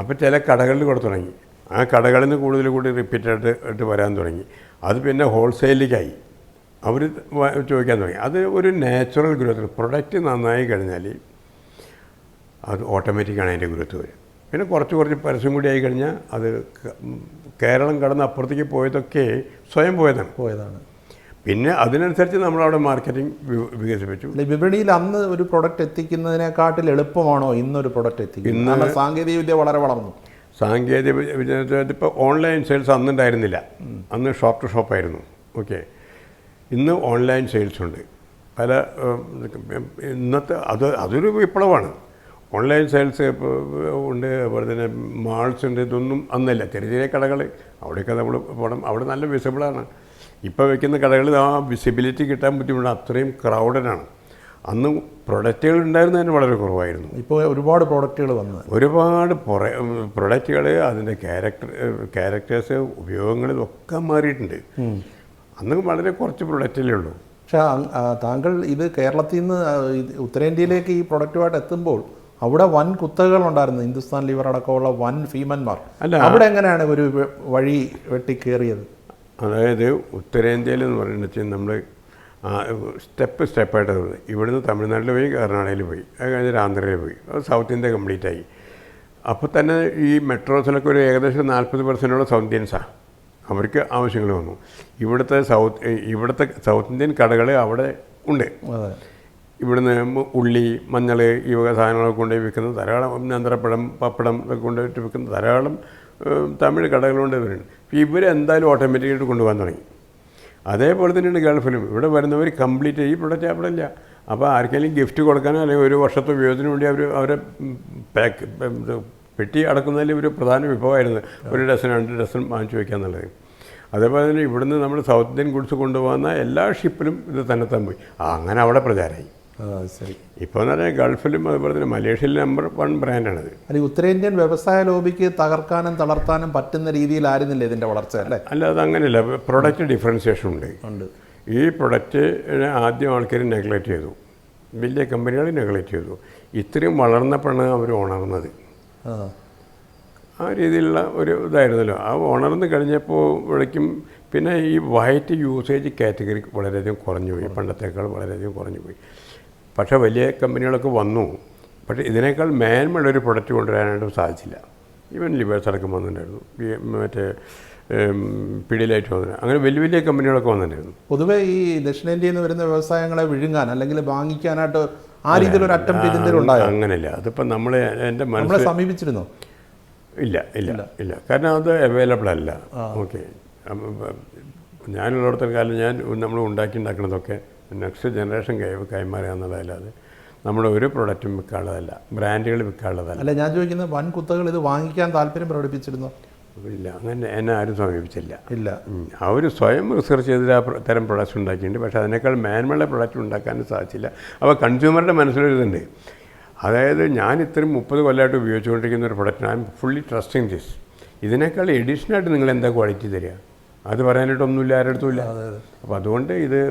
അപ്പോൾ ചില കടകളിൽ കൊടുത്തു തുടങ്ങി. ആ കടകളിൽ നിന്ന് കൂടുതൽ കൂടി റിപ്പീറ്റഡ് ആയിട്ട് വരാൻ തുടങ്ങി. അത് പിന്നെ ഹോൾസെയിലേക്കായി അവർ ചോദിക്കാൻ തുടങ്ങി. അത് ഒരു നാച്ചുറൽ ഗ്രോത്ത്. പ്രൊഡക്റ്റ് നന്നായി കഴിഞ്ഞാൽ അത് ഓട്ടോമാറ്റിക്കാണ് അതിൻ്റെ ഗ്രോത്ത് വരും. പിന്നെ കുറച്ച് പരസ്യം കൂടി ആയി കഴിഞ്ഞാൽ അത് കേരളം കടന്ന് അപ്പുറത്തേക്ക് പോയതൊക്കെ സ്വയം പോയതാണ്. പിന്നെ അതിനനുസരിച്ച് നമ്മളവിടെ മാർക്കറ്റിംഗ് വികസിപ്പിച്ചു. വിപണിയിൽ അന്ന് ഒരു പ്രൊഡക്റ്റ് എത്തിക്കുന്നതിനെക്കാട്ടിൽ എളുപ്പമാണോ ഇന്നൊരു പ്രൊഡക്റ്റ് എത്തിക്കുന്നത്? സാങ്കേതിക വിദ്യ വളരെ വളർന്നു. സാങ്കേതിക വിദ്യ ഇപ്പോൾ ഓൺലൈൻ സെയിൽസ് അന്നുണ്ടായിരുന്നില്ല. അന്ന് ഷോപ്പ് ടു ഷോപ്പായിരുന്നു. ഓക്കെ, ഇന്ന് ഓൺലൈൻ സെയിൽസ് ഉണ്ട്. പല ഇന്നത്തെ അതൊരു വിപ്ലവമാണ്. ഓൺലൈൻ സെയിൽസ് ഉണ്ട്, അതുപോലെ തന്നെ മാൾസ് ഉണ്ട്. ഇതൊന്നും അന്നല്ല. ചെറിയ കടകൾ അവിടെയൊക്കെ നമ്മൾ പോകണം. അവിടെ നല്ല വിസിബിളാണ്. ഇപ്പോൾ വയ്ക്കുന്ന കടകളിൽ ആ വിസിബിലിറ്റി കിട്ടാൻ ബുദ്ധിമുട്ടാണ്. അത്രയും ക്രൗഡഡാണ്. അന്ന് പ്രൊഡക്റ്റുകൾ ഉണ്ടായിരുന്നതിന് വളരെ കുറവായിരുന്നു. ഇപ്പോൾ ഒരുപാട് പ്രോഡക്റ്റുകൾ വന്നു. ഒരുപാട് പ്രൊഡക്റ്റുകൾ, അതിൻ്റെ ക്യാരക്ടേഴ്സ്, ഉപയോഗങ്ങൾ ഇതൊക്കെ മാറിയിട്ടുണ്ട്. അന്ന് വളരെ കുറച്ച് പ്രൊഡക്റ്റിലേ ഉള്ളൂ. പക്ഷേ താങ്കൾ ഇത് കേരളത്തിൽ നിന്ന് ഉത്തരേന്ത്യയിലേക്ക് ഈ പ്രൊഡക്റ്റുമായിട്ട് എത്തുമ്പോൾ അവിടെ വൻ കുത്തകകളുണ്ടായിരുന്നു. ഹിന്ദുസ്ഥാൻ ലിവർ അടക്കമുള്ള വൻ ഭീമന്മാർ. അവിടെ എങ്ങനെയാണ് ഒരു വഴി വെട്ടി കയറിയത്? അതായത് ഉത്തരേന്ത്യയിൽ എന്ന് പറയുന്നത് നമ്മൾ സ്റ്റെപ്പായിട്ട് ഇവിടുന്ന് തമിഴ്നാട്ടിൽ പോയി, കർണാടകയിൽ പോയി, അത് കഴിഞ്ഞിട്ട് ആന്ധ്രയിൽ പോയി, സൗത്ത് ഇന്ത്യ കംപ്ലീറ്റ് ആയി. അപ്പോൾ തന്നെ ഈ മെട്രോസിലൊക്കെ ഒരു ഏകദേശം 40% സൗത്ത് ഇന്ത്യൻസാണ്. അവർക്ക് ആവശ്യങ്ങൾ വന്നു. ഇവിടുത്തെ സൗത്ത് ഇന്ത്യൻ കടകൾ അവിടെ ഉണ്ട്. ഇവിടുന്ന് ഉള്ളി, മഞ്ഞൾ, ഈ വക സാധനങ്ങളൊക്കെ കൊണ്ടുപോയി വിൽക്കുന്ന ധാരാളം, നേന്ത്രപ്പഴം, പപ്പടം ഇതൊക്കെ കൊണ്ടുപോയിട്ട് വിൽക്കുന്ന ധാരാളം തമിഴ് കടകളുണ്ട്. ഇവരെന്തായാലും ഓട്ടോമാറ്റിക്കായിട്ട് കൊണ്ടുപോകാൻ തുടങ്ങി. അതേപോലെ തന്നെയാണ് ഗൾഫിലും. ഇവിടെ വരുന്നവർ കംപ്ലീറ്റ് ഈ പ്രൊഡക്റ്റ് അവിടെ ഇല്ല. അപ്പോൾ ആർക്കെങ്കിലും ഗിഫ്റ്റ് കൊടുക്കാനോ അല്ലെങ്കിൽ ഒരു വർഷത്തെ ഉപയോഗത്തിന് വേണ്ടി അവരെ പെട്ടി അടക്കുന്നതിൽ ഒരു പ്രധാന വിഭവമായിരുന്നു ഒരു ഡസൻ 2 ഡസൻ വാങ്ങിച്ചു വയ്ക്കുക എന്നുള്ളത്. അതേപോലെ തന്നെ ഇവിടുന്ന് നമ്മൾ സൗത്ത് ഇന്ത്യൻ ഗുഡ്സ് കൊണ്ടുപോകുന്ന എല്ലാ ഷിപ്പിലും ഇത് തന്നെത്താൻ പോയി. അങ്ങനെ അവിടെ പ്രചാരമായി. ശരി. ഇപ്പോൾ എന്ന് പറഞ്ഞാൽ ഗൾഫിലും അതുപോലെ തന്നെ മലേഷ്യയിൽ നമ്പർ 1 ബ്രാൻഡാണത്. അല്ല, ഉത്തരേന്ത്യൻ വ്യവസായ ലോബിക്ക് തകർക്കാനും തളർത്താനും പറ്റുന്ന രീതിയിലായിരുന്നില്ല ഇതിൻ്റെ വളർച്ച, അല്ലേ? അല്ല, അതങ്ങനെയല്ല. പ്രൊഡക്റ്റ് ഡിഫറൻസിയേഷൻ ഉണ്ട്. ഈ പ്രൊഡക്റ്റ് ആദ്യം ആൾക്കാർ നെഗ്ലക്റ്റ് ചെയ്തു. വലിയ കമ്പനികൾ നെഗ്ലക്റ്റ് ചെയ്തു. ഇത്രയും വളർന്നപ്പോഴാണ് അവർ ഉണർന്നത്. ആ രീതിയിലുള്ള ഒരു ഇതായിരുന്നല്ലോ. ആ ഉണർന്ന് കഴിഞ്ഞപ്പോഴേക്കും പിന്നെ ഈ വൈറ്റ് യൂസേജ് കാറ്റഗറി വളരെയധികം കുറഞ്ഞു പോയി. പണ്ടത്തേക്കാൾ വളരെയധികം കുറഞ്ഞു പോയി. പക്ഷേ വലിയ കമ്പനികളൊക്കെ വന്നു. പക്ഷേ ഇതിനേക്കാൾ മേന്മയുള്ളൊരു പ്രൊഡക്റ്റ് കൊണ്ടുവരാനായിട്ട് സാധിച്ചില്ല. ഈവൻ ലിവേഴ്സ് അടക്കം വന്നിട്ടുണ്ടായിരുന്നു. മറ്റേ പിടിയിലായിട്ട് വന്നിട്ട് അങ്ങനെ വലിയ വലിയ കമ്പനികളൊക്കെ വന്നിട്ടുണ്ടായിരുന്നു. പൊതുവേ ഈ ദക്ഷിണേന്ത്യയിൽ നിന്ന് വരുന്ന വ്യവസായങ്ങളെ വിഴുങ്ങാൻ അല്ലെങ്കിൽ വാങ്ങിക്കാനായിട്ട് ആ രീതിയിലൊരു അറ്റംപ്റ്റ് ഇതിൻ്റെ ഉണ്ടായോ? അങ്ങനെയല്ല. അതിപ്പോൾ എൻ്റെ നമ്മളെ സമീപിച്ചിരുന്നോ? ഇല്ല. കാരണം അത് അവൈലബിൾ അല്ല. ഓക്കെ, ഞാനുള്ളിടത്തോളം കാലം നമ്മൾ ഉണ്ടാക്കണതൊക്കെ നെക്സ്റ്റ് ജനറേഷൻ കൈമാറുക എന്നുള്ളതല്ലാതെ നമ്മുടെ ഒരു പ്രൊഡക്റ്റും വിൽക്കാനുള്ളതല്ല, ബ്രാൻഡുകൾ വിൽക്കാനുള്ളതല്ല. അല്ല, ഞാൻ ചോദിക്കുന്നത് വൻ കുത്തകൾ ഇത് വാങ്ങിക്കാൻ താല്പര്യം പ്രകടിപ്പിച്ചിരുന്നോ? ഇല്ല, അങ്ങനെ എന്നെ ആരും സമീപിച്ചില്ല. ഇല്ല. അവർ സ്വയം റിസർച്ച് ചെയ്തിട്ട് ആ തരം പ്രൊഡക്ട്സ് ഉണ്ടാക്കിയിട്ടുണ്ട്. പക്ഷേ അതിനേക്കാൾ മേന്മയുള്ള പ്രൊഡക്റ്റ് ഉണ്ടാക്കാനും സാധിച്ചില്ല. അപ്പോൾ കൺസ്യൂമറുടെ മനസ്സിലൊരിതുണ്ട്. അതായത് ഞാൻ ഇത്രയും 30 കൊല്ലമായിട്ട് ഉപയോഗിച്ചുകൊണ്ടിരിക്കുന്ന ഒരു product, I M fully trusting this. ഇതിനേക്കാൾ എഡീഷണലായിട്ട് നിങ്ങൾ എന്താ ക്വാളിറ്റി തരിക? അത് പറയാനായിട്ടൊന്നുമില്ല, ആരുടെ അടുത്തുമില്ല. അപ്പോൾ അതുകൊണ്ട് ഇത്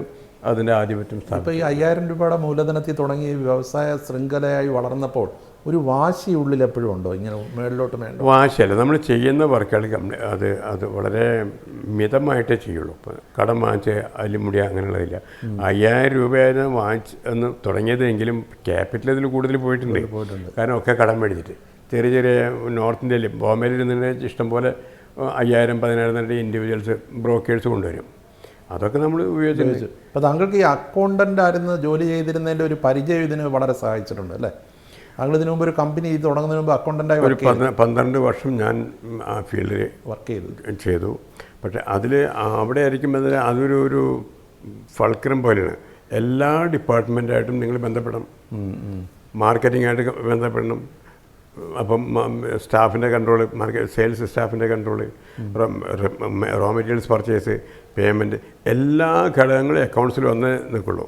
അതിൻ്റെ ആധിപത്യം സ്ഥാപിച്ചു. ഇപ്പോൾ ഈ 5000 രൂപയുടെ മൂലധനത്തിൽ തുടങ്ങി വ്യവസായ ശൃംഖലയായി വളർന്നപ്പോൾ ഒരു വാശി ഉള്ളിൽ എപ്പോഴും ഉണ്ടോ? ഇങ്ങനെ മേളിലോട്ട് വേണ്ട വാശിയല്ല. നമ്മൾ ചെയ്യുന്ന വർക്കുകൾ അത് വളരെ മിതമായിട്ടേ ചെയ്യുള്ളൂ. ഇപ്പോൾ കടം വാങ്ങിച്ച് അതിൽ മുടിയ അങ്ങനെയുള്ളതില്ല. 5000 രൂപയായിരുന്നു എന്ന് തുടങ്ങിയതെങ്കിലും ക്യാപിറ്റൽ ഇതിൽ കൂടുതൽ പോയിട്ടുണ്ട്. കാരണം ഒക്കെ കടം മേടിച്ചിട്ട് ചെറിയ നോർത്ത് ഇന്ത്യയിൽ ബോംബെയിൽ ഇരുന്നിട്ട് ഇഷ്ടംപോലെ 5000, 10,000 ഇൻഡിവിജ്വൽസ് ബ്രോക്കേഴ്സ് കൊണ്ടുവരും. അതൊക്കെ നമ്മൾ ഉപയോഗിച്ചു. അപ്പോൾ താങ്കൾക്ക് ഈ അക്കൗണ്ടൻ്റ് ആയിരുന്നു ജോലി ചെയ്തിരുന്നതിൻ്റെ ഒരു പരിചയം ഇതിന് വളരെ സഹായിച്ചിട്ടുണ്ട്, അല്ലേ? താങ്കൾ ഇതിനു മുമ്പ് ഒരു കമ്പനി തുടങ്ങുന്നതിന് മുമ്പ് അക്കൗണ്ടൻ്റായി ഒരു 12 വർഷം ഞാൻ ആ ഫീൽഡിൽ വർക്ക് ചെയ്തു. പക്ഷേ അവിടെ ആയിരിക്കുമ്പോൾ അതൊരു ഫൾക്രം പോലെയാണ്. എല്ലാ ഡിപ്പാർട്ട്മെൻറ്റായിട്ടും നിങ്ങൾ ബന്ധപ്പെടണം, മാർക്കറ്റിംഗായിട്ട് ബന്ധപ്പെടണം. അപ്പം സ്റ്റാഫിൻ്റെ കൺട്രോള്, സെയിൽസ് സ്റ്റാഫിൻ്റെ control, raw materials purchase, payment, എല്ലാ ഘടകങ്ങളും അക്കൗണ്ട്സിൽ വന്ന് നിൽക്കുള്ളൂ.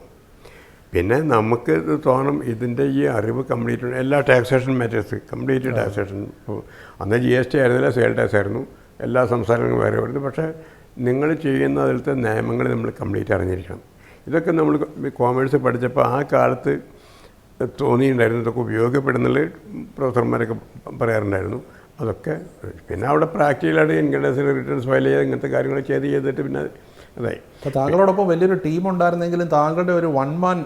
പിന്നെ നമുക്ക് തോന്നും ഇതിൻ്റെ ഈ അറിവ് കംപ്ലീറ്റ് എല്ലാ ടാക്സേഷൻ മാറ്റേഴ്സ് കംപ്ലീറ്റ് ടാക്സേഷൻ. ഇപ്പോൾ അന്ന് GST ആയിരുന്നില്ല, സെയിൽ ടാക്സ് ആയിരുന്നു. എല്ലാ സംസ്ഥാനങ്ങളും വേറെ വരുന്നു. പക്ഷേ നിങ്ങൾ ചെയ്യുന്ന അതിലത്തെ നിയമങ്ങൾ നമ്മൾ കംപ്ലീറ്റ് അറിഞ്ഞിരിക്കണം. ഇതൊക്കെ നമ്മൾ കോമേഴ്സ് പഠിച്ചപ്പോൾ ആ കാലത്ത് തോന്നിയിട്ടുണ്ടായിരുന്നു, ഇതൊക്കെ ഉപയോഗപ്പെടുന്നുള്ള പ്രൊഫസർമാരൊക്കെ പറയാറുണ്ടായിരുന്നു. അതൊക്കെ പിന്നെ അവിടെ പ്രാക്ടിക്കലായിട്ട് ഇൻകം ടാക്സിന് റിട്ടേൺസ് ഫയൽ ചെയ്യുക, ഇങ്ങനത്തെ കാര്യങ്ങൾ ചെയ്തിട്ട് പിന്നെ അതായി. അപ്പോൾ താങ്കളോടൊപ്പം വലിയൊരു ടീം ഉണ്ടായിരുന്നെങ്കിലും താങ്കളുടെ ഒരു വൺ മാൻ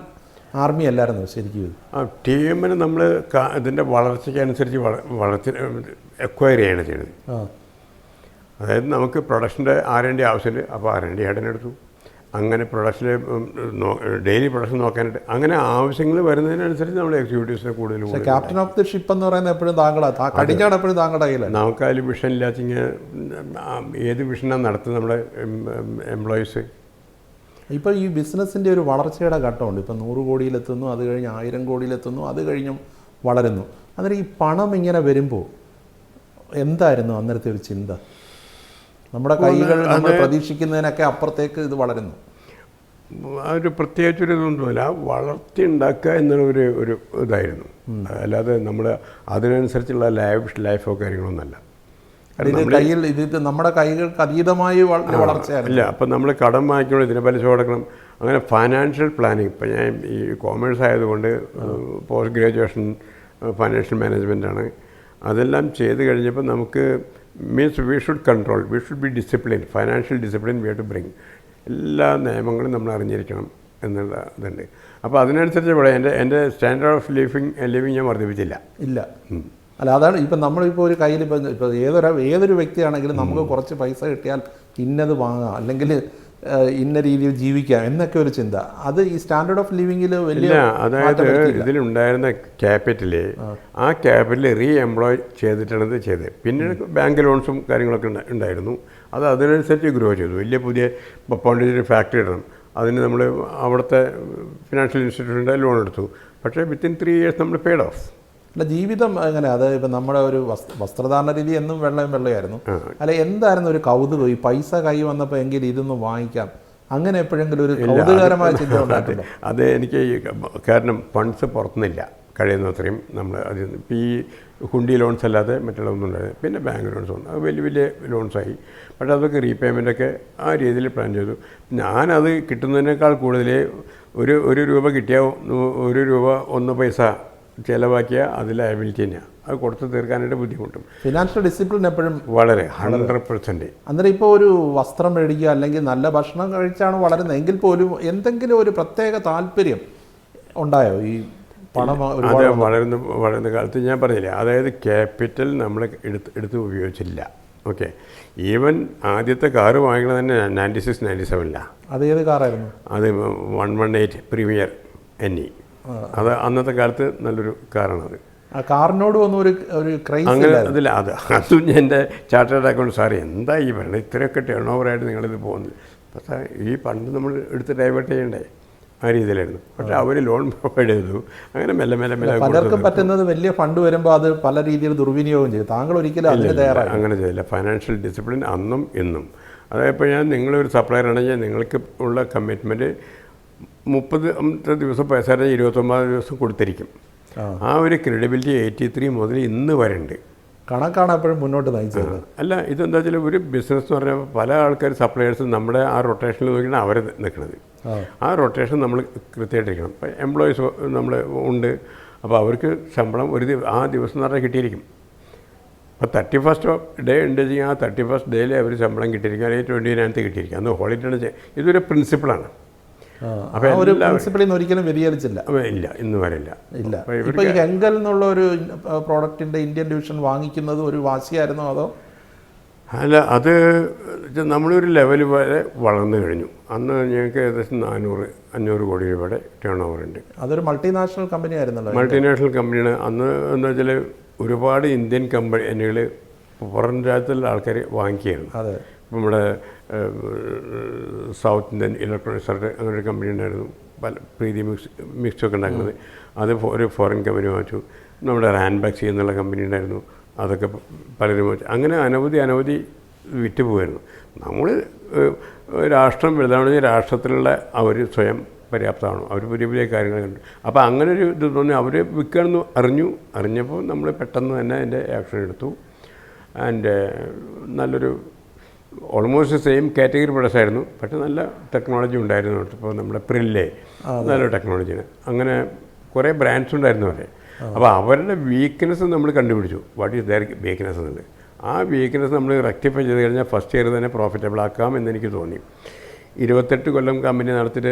ആർമി അല്ലായിരുന്നു ശരിക്കും? ആ ടീമിന് നമ്മൾ ഇതിൻ്റെ വളർച്ചയ്ക്കനുസരിച്ച് വളർച്ച എക്വയർ ചെയ്യാണ് ചെയ്യുന്നത്. അതായത് നമുക്ക് പ്രൊഡക്ഷൻ്റെ R&D ആവശ്യമുണ്ട്, അപ്പോൾ R&D ഹെഡിനെടുത്തു. അങ്ങനെ പ്രൊഡക്ഷന് ഡെയിലി പ്രൊഡക്ഷൻ നോക്കാനായിട്ട് അങ്ങനെ ആവശ്യങ്ങൾ വരുന്നതിനനുസരിച്ച് നമ്മൾ എക്സിക്യൂട്ടീവ്സിനെ കൂടുതൽ ക്യാപ്റ്റൻ ഓഫ് ദി ഷിപ്പ് എന്ന് പറയുന്നത് എപ്പോഴും താങ്കളാണ്, കടിഞ്ഞാണ് എപ്പോഴും താങ്കളുടെ കയ്യിലാണ്. നമുക്ക് അതിൽ വിഷൻ ഇല്ലാച്ചിങ്ങനെ ഏത് വിഷനാണ് നടത്തുന്നത് നമ്മുടെ എംപ്ലോയീസ്. ഇപ്പോൾ ഈ ബിസിനസ്സിൻ്റെ ഒരു വളർച്ചയുടെ ഘട്ടമുണ്ട്. ഇപ്പോൾ 100 കോടിയിലെത്തുന്നു, അത് കഴിഞ്ഞ് 1000 കോടിയിലെത്തുന്നു, അത് കഴിഞ്ഞും വളരുന്നു. അന്നേരം ഈ പണം ഇങ്ങനെ വരുമ്പോൾ എന്തായിരുന്നു അന്നേരത്തെ ഒരു ചിന്ത? നമ്മുടെ കൈകൾ നമ്മൾ പ്രതീക്ഷിക്കുന്നതിനൊക്കെ അപ്പുറത്തേക്ക് ഇത് വളരുന്നു. ഒരു പ്രത്യേകിച്ചൊരു ഇതൊന്നുമില്ല, വളർത്തി ഉണ്ടാക്കുക എന്നുള്ള ഒരു ഇതായിരുന്നു. അല്ലാതെ നമ്മൾ അതിനനുസരിച്ചുള്ള ലൈഫോ കാര്യങ്ങളൊന്നുമല്ല. കയ്യിൽ ഇത് നമ്മുടെ കൈകൾക്ക് അതീതമായി വളർച്ചയാണ്. ഇല്ല, അപ്പം നമ്മൾ കടം വാങ്ങിക്കണം, ഇതിന് പലിശ കൊടുക്കണം, അങ്ങനെ ഫൈനാൻഷ്യൽ പ്ലാനിങ്. ഇപ്പം ഞാൻ ഈ കോമേഴ്സ് ആയതുകൊണ്ട് പോസ്റ്റ് ഗ്രാജുവേഷൻ ഫൈനാൻഷ്യൽ മാനേജ്മെൻറ്റാണ്. അതെല്ലാം ചെയ്ത് കഴിഞ്ഞപ്പോൾ നമുക്ക് means we should control, we should be discipline, financial discipline we have to bring. എല്ലാ നിയമങ്ങളും നമ്മൾ അറിഞ്ഞിരിക്കണം എന്നുള്ള ഇതുണ്ട്. അപ്പോൾ അതിനനുസരിച്ച് ഇവിടെ എൻ്റെ സ്റ്റാൻഡേർഡ് ഓഫ് ലിവിങ് ഞാൻ വർദ്ധിപ്പിച്ചില്ല. ഇല്ല, അല്ല അതാണ് ഇപ്പം നമ്മളിപ്പോൾ ഒരു കയ്യിൽ ഇപ്പോൾ ഏതൊരു വ്യക്തിയാണെങ്കിലും നമുക്ക് കുറച്ച് പൈസ കിട്ടിയാൽ ഇന്നത് വാങ്ങാം, അല്ലെങ്കിൽ ഇന്ന രീതിയിൽ ജീവിക്കാം എന്നൊക്കെ ഒരു ചിന്ത. അത് ഈ സ്റ്റാൻഡേർഡ് ഓഫ് ലിവിങ്ങിൽ വലിയ, അതായത് ഇതിലുണ്ടായിരുന്ന ക്യാപിറ്റല് ആ ക്യാപിറ്റൽ എംപ്ലോയ് ചെയ്തിട്ടാണ് ചെയ്തത്. പിന്നീട് ബാങ്ക് ലോൺസും കാര്യങ്ങളൊക്കെ ഉണ്ടായിരുന്നു. അത് അതിനനുസരിച്ച് ഗ്രോ ചെയ്തു. വലിയ പുതിയ പോണ്ടിച്ചേരി ഫാക്ടറി ഇടണം, അതിന് നമ്മൾ അവിടുത്തെ ഫിനാൻഷ്യൽ ഇൻസ്റ്റിറ്റ്യൂഷൻ്റെ ലോൺ എടുത്തു. പക്ഷേ വിത്തിൻ 3 years നമ്മൾ പെയ്ഡ് ഓഫ്. അല്ല ജീവിതം എങ്ങനെ? അത് ഇപ്പം നമ്മുടെ ഒരു വസ്ത്രധാരണ രീതി എന്നും വെള്ളയായിരുന്നു. അല്ല എന്തായിരുന്നു ഒരു കൗതുകം ഈ പൈസ കൈ വന്നപ്പോൾ എങ്കിലും ഇതൊന്നും വാങ്ങിക്കാം, അങ്ങനെ എപ്പോഴെങ്കിലും ഒരു കൗതുകകരമായ ചിന്ത ഉണ്ടായിട്ടില്ല? അത് എനിക്ക് കാരണം ഫണ്ട്സ് പുറത്തുനിന്നില്ല കഴിയുന്നത്രയും നമ്മൾ അത് ഇപ്പോൾ ഈ ഹുണ്ടി ലോൺസ് അല്ലാതെ മറ്റുള്ള ഒന്നും ഉണ്ടായിരുന്നു. പിന്നെ ബാങ്ക് ലോൺസ് വന്നു, അത് വലിയ വലിയ ലോൺസായി. പക്ഷേ അതൊക്കെ റീപേയ്മെൻറ്റൊക്കെ ആ രീതിയിൽ പ്ലാൻ ചെയ്തു. ഞാനത് കിട്ടുന്നതിനേക്കാൾ കൂടുതൽ ഒരു രൂപ കിട്ടിയാൽ 1 രൂപ 1 പൈസ ചിലവാക്കിയ അത് ലയബിലിറ്റി തന്നെയാണ്. അത് കൊടുത്ത് തീർക്കാനായിട്ട് ബുദ്ധിമുട്ടും. ഫിനാൻഷ്യൽ ഡിസിപ്ലിൻ എപ്പോഴും വളരെ 100%. അന്നേരം ഇപ്പോൾ ഒരു വസ്ത്രം മേടിക്കുക അല്ലെങ്കിൽ നല്ല ഭക്ഷണം കഴിച്ചാണ് വളരുന്നത് എങ്കിൽ പോലും എന്തെങ്കിലും ഒരു പ്രത്യേക താല്പര്യം ഉണ്ടായോ ഈ പണം? അത് വളരുന്ന കാലത്ത് ഞാൻ പറഞ്ഞില്ലേ, അതായത് ക്യാപിറ്റൽ നമ്മൾ എടുത്ത് ഉപയോഗിച്ചില്ല. ഓക്കെ, ഈവൻ ആദ്യത്തെ കാറ് വാങ്ങിക്കണത് തന്നെ 96-97. അത് ഏത് കാറായിരുന്നു? അത് 118 പ്രീമിയർ NE. അത് അന്നത്തെ കാലത്ത് നല്ലൊരു കാറാണത്. ആ കാറിനോട് വന്ന ഒരു ക്രൈസ് അങ്ങനെ അതില്ല. അതും എൻ്റെ ചാർട്ടേഡ് അക്കൗണ്ട് സാറ് എന്താ ഈ പറയുന്നത്, ഇത്രയൊക്കെ ടേൺ ഓവറായിട്ട് നിങ്ങളിത് പോകുന്നത്. പക്ഷേ ഈ പണ്ട് നമ്മൾ എടുത്ത് ഡൈവേർട്ട് ചെയ്യണ്ടേ, ആ രീതിയിലായിരുന്നു. പക്ഷേ അവർ ലോൺ പ്രൊവൈഡ് ചെയ്തു. അങ്ങനെ മെല്ലെ പലർക്കും പറ്റുന്നത് വലിയ ഫണ്ട് വരുമ്പോൾ അത് പല രീതിയിൽ ദുർവിനിയോഗം ചെയ്തു. താങ്കൾ ഒരിക്കലും അതിന് തയ്യാറായി അങ്ങനെ ചെയ്തില്ല. ഫൈനാൻഷ്യൽ ഡിസിപ്ലിൻ അന്നും ഇന്നും. അതായത് ഇപ്പോൾ നിങ്ങളൊരു സപ്ലയർ ആണെങ്കിൽ നിങ്ങൾക്ക് ഉള്ള കമ്മിറ്റ്മെൻറ്റ് 30 ദിവസം പൈസ 29 ദിവസം കൊടുത്തിരിക്കും. ആ ഒരു ക്രെഡിബിലിറ്റി 83 മുതൽ ഇന്ന് വരെ ഉണ്ട്. കണക്കാണ് എപ്പോഴും മുന്നോട്ട് നയിച്ചത്. അല്ല, ഇതെന്താ വെച്ചാൽ ഒരു ബിസിനസ് എന്ന് പറഞ്ഞാൽ പല ആൾക്കാർ സപ്ലയേഴ്സ് നമ്മുടെ ആ റൊട്ടേഷനിൽ നോക്കിയാണ് അവർ നിൽക്കുന്നത്. ആ റൊട്ടേഷൻ നമ്മൾ കൃത്യമായിട്ടിരിക്കണം. ഇപ്പോൾ എംപ്ലോയീസ് നമ്മൾ ഉണ്ട്, അപ്പോൾ അവർക്ക് ശമ്പളം ആ ദിവസം എന്ന് പറഞ്ഞാൽ കിട്ടിയിരിക്കും. അപ്പോൾ 31st ഡേ ഉണ്ടെങ്കിൽ ആ 31st ഡേയിൽ അവർ ശമ്പളം കിട്ടിയിരിക്കും, അല്ലെങ്കിൽ 29th കിട്ടിയിരിക്കും. അന്ന് ഹോളിഡേ. ഇതൊരു പ്രിൻസിപ്പിളാണ്. അപ്പോൾ ഒരു പ്രിൻസിപ്പിളിൽ നിന്ന് ഒരിക്കലും വ്യതിചലിച്ചില്ല. ഇല്ല, ഇന്ന് വരില്ല. ഇല്ല. ഇപ്പോൾ ഈ ഹെങ്കൽ എന്നുള്ള ഒരു പ്രോഡക്റ്റിൻ്റെ ഇന്ത്യൻ ഡിവിഷൻ വാങ്ങിക്കുന്നത് ഒരു വാശിയായിരുന്നോ അതോ? അല്ല, അത് നമ്മളൊരു ലെവൽ വരെ വളർന്നു കഴിഞ്ഞു. അന്ന് ഞങ്ങൾക്ക് ഏകദേശം 400-500 കോടി രൂപയുടെ ടേൺ ഓവർ ഉണ്ട്. അതൊരു മൾട്ടിനാഷണൽ കമ്പനി ആയിരുന്നല്ലോ. മൾട്ടിനാഷണൽ കമ്പനിയാണ്. അന്ന് എന്താ വെച്ചാൽ ഒരുപാട് ഇന്ത്യൻ കമ്പനികൾ പുറം രാജ്യത്തുള്ള ആൾക്കാർ വാങ്ങിക്കുകയായിരുന്നു. അതെ, നമ്മുടെ സൗത്ത് ഇന്ത്യൻ ഇലക്ട്രോണിക്സ് അങ്ങനെ ഒരു കമ്പനി ഉണ്ടായിരുന്നു, പ്രീതി മിക്സൊക്കെ ഉണ്ടാക്കുന്നത്. അത് ഒരു ഫോറിൻ കമ്പനി വാങ്ങിച്ചു. നമ്മുടെ റാൻബാക്സി എന്നുള്ള കമ്പനി ഉണ്ടായിരുന്നു, അതൊക്കെ പലരും വാങ്ങിച്ചു. അങ്ങനെ അനവധി വിറ്റ് പോകുമായിരുന്നു. നമ്മൾ രാഷ്ട്രം വലുതാണെങ്കിൽ രാഷ്ട്രത്തിലുള്ള അവർ സ്വയം പര്യാപ്തമാണോ, അവർ പുതിയ പുതിയ കാര്യങ്ങൾ കണ്ടു. അപ്പോൾ അങ്ങനെ ഒരു ഇത് തോന്നി. അവർ വിൽക്കുകയാണെന്ന് അറിഞ്ഞപ്പോൾ നമ്മൾ പെട്ടെന്ന് തന്നെ അതിൻ്റെ ആക്ഷൻ എടുത്തു. ആൻഡ് നല്ലൊരു ഓൾമോസ്റ്റ് സെയിം കാറ്റഗറി പ്രൊഡക്ട്സ് ആയിരുന്നു, പക്ഷേ നല്ല ടെക്നോളജി ഉണ്ടായിരുന്നു. ഇപ്പോൾ നമ്മുടെ പ്രില്ലേ നല്ല ടെക്നോളജിയാണ്. അങ്ങനെ കുറേ ബ്രാൻഡ്സ് ഉണ്ടായിരുന്നു അവരെ. അപ്പോൾ അവരുടെ വീക്ക്നെസ് നമ്മൾ കണ്ടുപിടിച്ചു, വാട്ട് ഈസ് ദെയർ വീക്ക്നെസ് എന്നുള്ളത്. ആ വീക്ക്നെസ് നമ്മൾ റെക്ടിഫൈ ചെയ്ത് കഴിഞ്ഞാൽ ഫസ്റ്റ് ഇയർ തന്നെ പ്രോഫിറ്റബിൾ ആക്കാം എന്നെനിക്ക് തോന്നി. 28 കൊല്ലം കമ്പനി നടത്തിയിട്ട്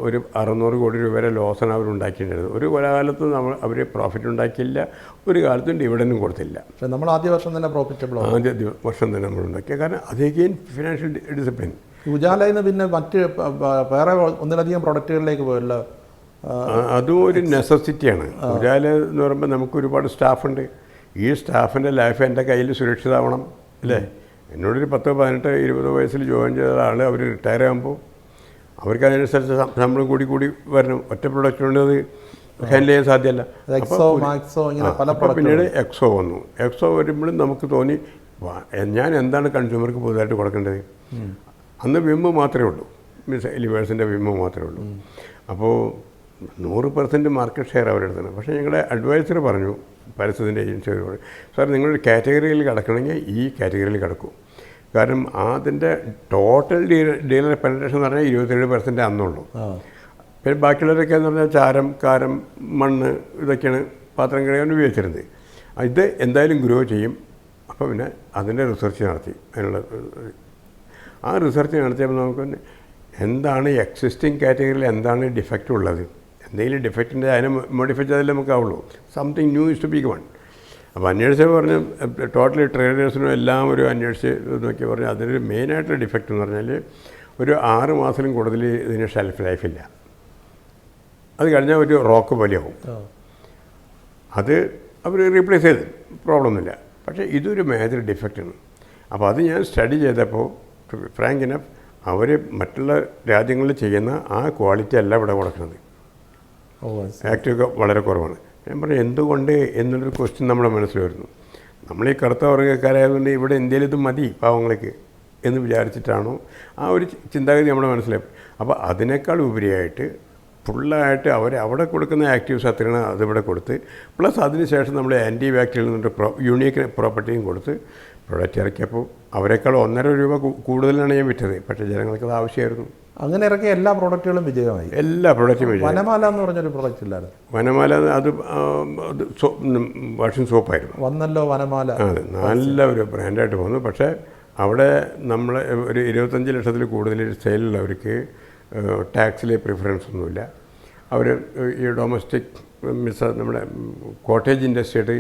ഒരു 600 കോടി രൂപ വരെ ലോസാണ് അവർ ഉണ്ടാക്കിയിട്ടുണ്ടായിരുന്നത്. ഒരു കാലത്തും അവർ പ്രോഫിറ്റ് ഉണ്ടാക്കിയില്ല, ഒരു കാലത്തും ഡിവിഡൻഡും കൊടുത്തില്ല. പക്ഷേ നമ്മൾ ആദ്യ വർഷം തന്നെ പ്രോഫിറ്റബിൾ ആദ്യ വർഷം തന്നെ നമ്മൾ ഉണ്ടാക്കിയ കാരണം അതേക്കും ഫിനാൻഷ്യൽ ഡിസിപ്ലിൻ. ഉജാലയിൽ നിന്ന് പിന്നെ മറ്റ് വേറെ ഒന്നിലധികം പ്രൊഡക്റ്റുകളിലേക്ക് പോയല്ലോ. അതും ഒരു നെസസിറ്റിയാണ്. ഉജാല എന്ന് പറയുമ്പോൾ നമുക്ക് ഒരുപാട് സ്റ്റാഫുണ്ട്. ഈ സ്റ്റാഫിൻ്റെ ലൈഫ് എൻ്റെ കയ്യിൽ സുരക്ഷിതമാവണം അല്ലേ. എന്നോടൊരു 10, 18, 20 വയസ്സിൽ ജോയിൻ ചെയ്ത ആൾ അവർ റിട്ടയർ ആകുമ്പോൾ അവർക്ക് അതിനനുസരിച്ച് ശമ്പളം കൂടി വരണം. ഒറ്റ പ്രൊഡക്റ്റ് കൊണ്ട് അത് ഹാൻഡിൽ ചെയ്യാൻ സാധ്യമല്ല. അപ്പോൾ പിന്നീട് എക്സോ വന്നു. എക്സോ വരുമ്പോഴും നമുക്ക് തോന്നി ഞാൻ എന്താണ് കൺസ്യൂമർക്ക് പുതുതായിട്ട് കൊടുക്കേണ്ടത്. അന്ന് വിമ്മ് മാത്രമേ ഉള്ളൂ, മീൻസ് എലിവേഴ്സിൻ്റെ വിമ്മ് മാത്രമേ ഉള്ളൂ. അപ്പോൾ 100% മാർക്കറ്റ് ഷെയർ അവരെടുത്താണ്. പക്ഷേ ഞങ്ങളുടെ അഡ്വൈസർ പറഞ്ഞു, പരസ്യത്തിൻ്റെ ഏജൻസി പറഞ്ഞു, സാർ നിങ്ങളൊരു കാറ്റഗറിയിൽ കിടക്കണമെങ്കിൽ ഈ കാറ്റഗറിയിൽ കിടക്കും. കാരണം അതിൻ്റെ ടോട്ടൽ ഡീലർ പെനട്രേഷൻ എന്ന് പറഞ്ഞാൽ 27% അന്നുള്ളൂ. പിന്നെ ബാക്കിയുള്ളവരൊക്കെ എന്ന് പറഞ്ഞാൽ ചാരം, കാരം, മണ്ണ് ഇതൊക്കെയാണ് പാത്രം കഴുകാൻ ഉപയോഗിച്ചിരുന്നത്. ഇത് എന്തായാലും ഗ്രോ ചെയ്യും. അപ്പോൾ പിന്നെ അതിൻ്റെ റിസർച്ച് നടത്തി. ആ റിസർച്ച് നടത്തിയപ്പോൾ നമുക്ക് എന്താണ് എക്സിസ്റ്റിംഗ് കാറ്റഗറിയിൽ എന്താണ് ഡിഫക്റ്റ് ഉള്ളത്, എന്തെങ്കിലും ഡിഫക്റ്റിൻ്റെ അതിനെ മോഡിഫൈ ചെയ്താലേ നമുക്കാവുള്ളൂ. Something new is to be one. അപ്പോൾ അന്വേഷിച്ചപ്പോൾ പറഞ്ഞ് ടോട്ടലി ട്രേഡേഴ്സിനും എല്ലാം ഒരു അന്വേഷിച്ച് നോക്കി പറഞ്ഞു അതിനൊരു മെയിനായിട്ടുള്ള ഡിഫക്റ്റ് എന്ന് പറഞ്ഞാൽ ഒരു 6 മാസത്തിലും കൂടുതൽ ഇതിന് ഷെൽഫ് ലൈഫില്ല. അത് കഴിഞ്ഞാൽ ഒരു റോക്ക് പോലെയാവും. അത് അവർ റീപ്ലേസ് ചെയ്ത് പ്രോബ്ലം ഒന്നുമില്ല. പക്ഷേ ഇതൊരു മേജർ ഡിഫക്റ്റാണ്. അപ്പോൾ അത് ഞാൻ സ്റ്റഡി ചെയ്തപ്പോൾ ഫ്രാങ്ക് ഇനഫ് അവർ മറ്റുള്ള രാജ്യങ്ങളിൽ ചെയ്യുന്ന ആ ക്വാളിറ്റി അല്ല ഇവിടെ കൊടുക്കുന്നത്. ആക്റ്റൊക്കെ വളരെ കുറവാണ്. ഞാൻ പറഞ്ഞു എന്തുകൊണ്ട് എന്നുള്ളൊരു ക്വസ്റ്റ്യൻ നമ്മുടെ മനസ്സിൽ വരുന്നു. നമ്മൾ ഈ കറുത്ത വർഗ്ഗക്കാരായതുകൊണ്ട് ഇവിടെ ഇന്ത്യയിൽ ഇത് മതി പാവങ്ങൾക്ക് എന്ന് വിചാരിച്ചിട്ടാണോ ആ ഒരു ചിന്താഗതി നമ്മുടെ മനസ്സിലായി. അപ്പോൾ അതിനേക്കാൾ ഉപരിയായിട്ട് ഫുള്ളായിട്ട് അവിടെ കൊടുക്കുന്ന ആക്റ്റീവ്സ് അത്രയാണ് അതിവിടെ കൊടുത്ത്, പ്ലസ് അതിനുശേഷം നമ്മൾ ആൻറ്റി ബാക്ടീരിയൽ നിന്നിട്ട് യൂണീക്ക് പ്രോപ്പർട്ടിയും കൊടുത്ത് പ്രൊഡക്റ്റ് ഇറക്കിയപ്പോൾ അവരെക്കാൾ 1.5 രൂപ കൂടുതലാണ് ഞാൻ വിറ്റത്. പക്ഷേ ജനങ്ങൾക്ക് അത് ആവശ്യമായിരുന്നു. അങ്ങനെ ഇറക്കിയ എല്ലാ പ്രോഡക്റ്റുകളും വിജയമായി. എല്ലാ പ്രൊഡക്റ്റും വിജയം. വനമാല എന്ന് പറഞ്ഞൊരു പ്രൊഡക്റ്റ് ഇല്ലായിരുന്നു. വനമാല അത് വാഷിംഗ് സോപ്പായിരുന്നു. വന്നല്ലോ വനമാല. അതെ, നല്ല ഒരു ബ്രാൻഡായിട്ട് വന്നു. പക്ഷേ അവിടെ നമ്മൾ ഒരു 25 ലക്ഷത്തിൽ കൂടുതൽ സെയിലുള്ളവർക്ക് ടാക്സിലെ പ്രിഫറൻസ് ഒന്നുമില്ല. അവർ ഈ ഡൊമസ്റ്റിക് നമ്മുടെ കോട്ടേജ് ഇൻഡസ്ട്രിയായിട്ട്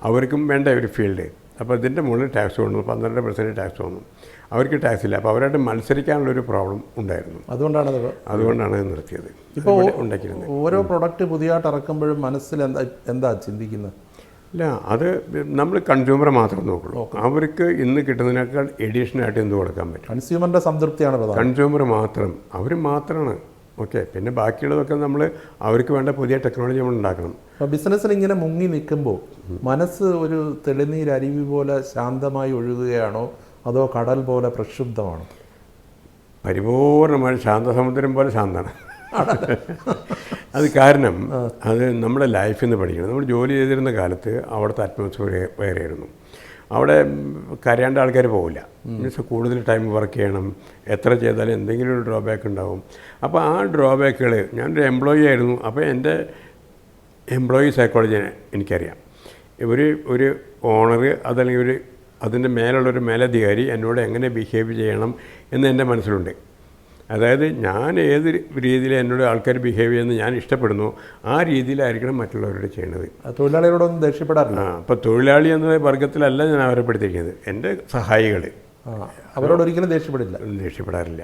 അവർക്കും വേണ്ട ഒരു ഫീൽഡ്. അപ്പോൾ ഇതിൻ്റെ മുകളിൽ ടാക്സ് വന്നു, 12% ടാക്സ് വന്നു. അവർക്ക് ടാക്സ് ഇല്ല. അപ്പോൾ അവരായിട്ട് മത്സരിക്കാനുള്ളൊരു പ്രോബ്ലം ഉണ്ടായിരുന്നു. അതുകൊണ്ടാണ് നിർത്തിയത്. ഇപ്പോൾ ഉണ്ടാക്കിയിരുന്നത് ഓരോ പ്രൊഡക്റ്റ് പുതിയതായിട്ട് ഇറക്കുമ്പോഴും മനസ്സിൽ എന്താ ചിന്തിക്കുന്നത്? ഇല്ല, അത് നമ്മൾ കൺസ്യൂമറെ മാത്രം നോക്കുള്ളൂ. അവർക്ക് ഇന്ന് കിട്ടുന്നതിനേക്കാൾ എഡീഷനായിട്ട് എന്ത് കൊടുക്കാൻ പറ്റും? കൺസ്യൂമറിൻ്റെ സംതൃപ്തിയാണ് കൺസ്യൂമർ മാത്രം, അവർ മാത്രമാണ്. ഓക്കെ, പിന്നെ ബാക്കിയുള്ളതൊക്കെ നമ്മൾ അവർക്ക് വേണ്ട പുതിയ ടെക്നോളജി നമ്മൾ ഉണ്ടാക്കണം. അപ്പോൾ ബിസിനസ്സിൽ ഇങ്ങനെ മുങ്ങി നിൽക്കുമ്പോൾ മനസ്സ് ഒരു തെളിനീരരുവി പോലെ ശാന്തമായി ഒഴുകുകയാണോ അതോ കടൽ പോലെ പ്രക്ഷുബ്ധമാണോ? പരിപൂർണമായി ശാന്തസമുദ്രം പോലെ ശാന്തമാണ്. അത് കാരണം അത് നമ്മുടെ ലൈഫിൽ നിന്ന് പഠിക്കണം. നമ്മൾ ജോലി ചെയ്തിരുന്ന കാലത്ത് അവിടുത്തെ അറ്റ്മോസ്ഫിയർ വേറെയായിരുന്നു. അവിടെ കരയേണ്ട ആൾക്കാർ പോവില്ല. മീൻസ് കൂടുതൽ ടൈം വർക്ക് ചെയ്യണം, എത്ര ചെയ്താലും എന്തെങ്കിലും ഒരു ഡ്രോബാക്ക് ഉണ്ടാവും. അപ്പോൾ ആ ഡ്രോബാക്കുകൾ, ഞാനൊരു എംപ്ലോയി ആയിരുന്നു. അപ്പോൾ എൻ്റെ എംപ്ലോയി സൈക്കോളജി എനിക്കറിയാം. ഒരു ഓണർ അതല്ലെങ്കിൽ അതിൻ്റെ മേലുള്ളൊരു മേലധികാരി എന്നോട് എങ്ങനെ ബിഹേവ് ചെയ്യണം എന്ന് എൻ്റെ മനസ്സിലുണ്ട്. അതായത് ഞാൻ ഏത് രീതിയിൽ എന്നോട് ആൾക്കാർ ബിഹേവ് ചെയ്യുന്നത് ഞാൻ ഇഷ്ടപ്പെടുന്നു ആ രീതിയിലായിരിക്കണം മറ്റുള്ളവരോട് ചെയ്യണത്. തൊഴിലാളികളോടൊന്നും ദേഷ്യപ്പെടാറില്ല. അപ്പോൾ തൊഴിലാളി എന്ന വർഗ്ഗത്തിലല്ല ഞാൻ അവരെ പെടുത്തിയിരിക്കുന്നത്. എൻ്റെ സഹായികൾ അവരോട് ഒരിക്കലും ദേഷ്യപ്പെടാറില്ല.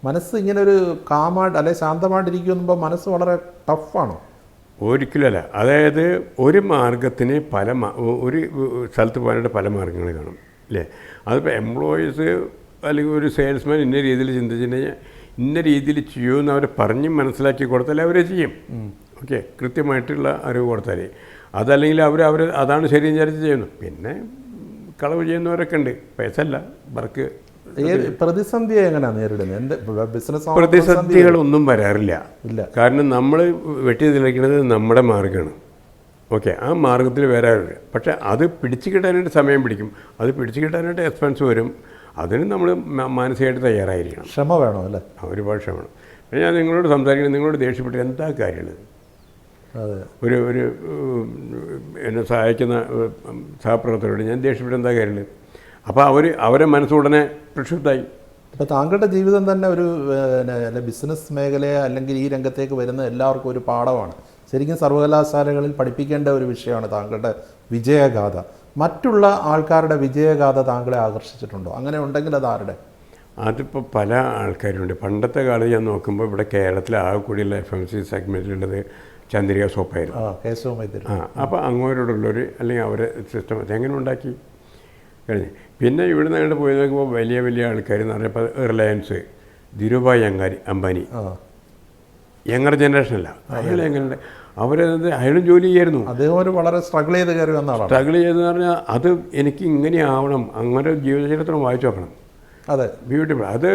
മനസ്സ് ഇങ്ങനെ ഒരു കാമായിട്ട് അല്ലെ ശാന്തമായിട്ടിരിക്കുമ്പോൾ മനസ്സ് വളരെ ടഫാണോ? ഒരിക്കലല്ല. അതായത് ഒരു മാർഗത്തിന് ഒരു സ്ഥലത്ത് പോകാനായിട്ട് പല മാർഗ്ഗങ്ങൾ കാണും അല്ലേ. അതിപ്പോൾ എംപ്ലോയീസ് അല്ലെങ്കിൽ ഒരു സെയിൽസ്മാൻ ഇന്ന രീതിയിൽ ചിന്തിച്ചിട്ടുണ്ടെങ്കിൽ ഇന്ന രീതിയിൽ ചെയ്യുമെന്ന് അവരെ പറഞ്ഞ് മനസ്സിലാക്കി കൊടുത്താൽ അവരെ ചെയ്യും. ഓക്കെ, കൃത്യമായിട്ടുള്ള അറിവ് കൊടുത്താൽ. അതല്ലെങ്കിൽ അവർ അതാണ് ശരി വിചാരിച്ച് ചെയ്യുന്നു. പിന്നെ കളവ് ചെയ്യുന്നവരൊക്കെ ഉണ്ട്. പൈസ അല്ല, വർക്ക്. പ്രതിസന്ധിയെ എങ്ങനെയാണ് നേരിടുന്നത്? ബിസിനസ് പ്രതിസന്ധികളൊന്നും വരാറില്ല. കാരണം നമ്മൾ വെട്ടി തെളിയിക്കുന്നത് നമ്മുടെ മാർഗ്ഗമാണ്. ഓക്കെ, ആ മാർഗ്ഗത്തിൽ വരാറില്ല. പക്ഷേ അത് പിടിച്ചു കിട്ടാനായിട്ട് സമയം പിടിക്കും. അത് പിടിച്ചു കിട്ടാനായിട്ട് എക്സ്പെൻസ് വരും. അതിന് നമ്മൾ മാനസികമായിട്ട് തയ്യാറായിരിക്കണം. ക്ഷമ വേണം അല്ലേ? ഒരുപാട് ക്ഷമ വേണം. പിന്നെ ഞാൻ നിങ്ങളോട് സംസാരിക്കുന്നത്, നിങ്ങളോട് ദേഷ്യപ്പെട്ട് എന്താ കാര്യമുള്ളത്? അതെ, ഒരു എന്നെ സഹായിക്കുന്ന സഹപ്രവർത്തകരോട് ഞാൻ ദേഷ്യപ്പെട്ട് എന്താ കാര്യമുള്ളത്? അപ്പോൾ അവരെ മനസ്സുടനെ പ്രക്ഷുബ്ധമായി. ഇപ്പോൾ താങ്കളുടെ ജീവിതം തന്നെ ഒരു ബിസിനസ് മേഖലയെ അല്ലെങ്കിൽ ഈ രംഗത്തേക്ക് വരുന്ന എല്ലാവർക്കും ഒരു പാഠമാണ്. ശരിക്കും സർവകലാശാലകളിൽ പഠിപ്പിക്കേണ്ട ഒരു വിഷയമാണ് താങ്കളുടെ വിജയഗാഥ. മറ്റുള്ള ആൾക്കാരുടെ വിജയഗാഥ താങ്കളെ ആകർഷിച്ചിട്ടുണ്ടോ? അങ്ങനെ ഉണ്ടെങ്കിൽ അത് ആരുടെ? അതിപ്പോൾ പല ആൾക്കാരുണ്ട്. പണ്ടത്തെ കാലം ഞാൻ നോക്കുമ്പോൾ ഇവിടെ കേരളത്തിൽ ആകെ കൂടിയുള്ള FMC സെഗ്മെൻറ്റിലുള്ളത് ചന്ദ്രിക സോപ്പായിരുന്നു. കേശവ മൈത്രി. അപ്പോൾ അങ്ങോട്ടുള്ളവർ അല്ലെങ്കിൽ അവരെ സിസ്റ്റം അതെങ്ങനെ ഉണ്ടാക്കി കഴിഞ്ഞ്. പിന്നെ ഇവിടുന്ന് അങ്ങോട്ട് പോയി നോക്കുമ്പോൾ വലിയ വലിയ ആൾക്കാർ എന്ന് പറഞ്ഞപ്പോൾ റിലയൻസ്, ധീരുഭായ് അംബാനി, യങ്ങർ ജനറേഷനല്ല, അയാൾ എങ്ങനെ അയാളും ജോലി ചെയ്യായിരുന്നു. അദ്ദേഹം ഒരു വളരെ സ്ട്രഗിൾ ചെയ്ത് കയറി വന്നതാണ്. സ്ട്രഗിൾ ചെയ്തെന്ന് പറഞ്ഞാൽ അത് എനിക്ക് ഇങ്ങനെ ആവണം, അങ്ങനെ ജീവചരിത്രം വായിച്ചു നോക്കണം. അതെ, ബ്യൂട്ടിഫുൾ. അത്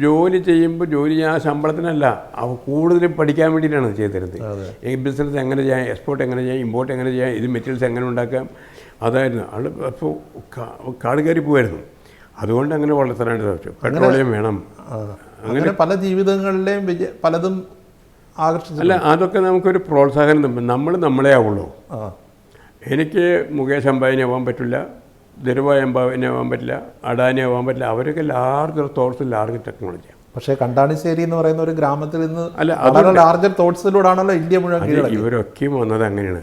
ജോലി ചെയ്യുമ്പോൾ ജോലി ചെയ്യാൻ ശമ്പളത്തിനല്ല, കൂടുതലും പഠിക്കാൻ വേണ്ടിയിട്ടാണ് ചെയ്തിരുന്നത്. ഈ ബിസിനസ് എങ്ങനെ ചെയ്യാം, എക്സ്പോർട്ട് എങ്ങനെ ചെയ്യാം, ഇമ്പോർട്ട് എങ്ങനെ ചെയ്യാം, ഇത് മെറ്റീരിയൽസ് എങ്ങനെ ഉണ്ടാക്കാം, അതായിരുന്നു ആൾ. അപ്പോൾ കാട് കയറി പോവായിരുന്നു. അതുകൊണ്ട് അങ്ങനെ വളർത്താനായിട്ട് സാധിച്ചു. പെട്രോളിയം വേണം, അങ്ങനെ പല ജീവിതങ്ങളിലെയും പലതും ആകർഷിച്ചു. അല്ല, അതൊക്കെ നമുക്കൊരു പ്രോത്സാഹനം. നമ്മളെ ആവുള്ളൂ. എനിക്ക് മുകേഷ് അംബാനി ആവാൻ പറ്റില്ല, ധീരുഭായ് അംബാനി ആവാൻ പറ്റില്ല, അഡാനി ആവാൻ പറ്റില്ല. അവരൊക്കെ ലാർജർ തോട്ട്സ്, ലാർജർ ടെക്നോളജിയാണ്. പക്ഷേ കണ്ടാണിശ്ശേരി എന്ന് പറയുന്ന ഒരു ഗ്രാമത്തിൽ നിന്ന് വളരെ ലാർജർ തോട്ട്സിലൂടെയാണല്ലോ ഇന്ത്യ മുഴുവൻ. ഇവരൊക്കെയും വന്നത് അങ്ങനെയാണ്.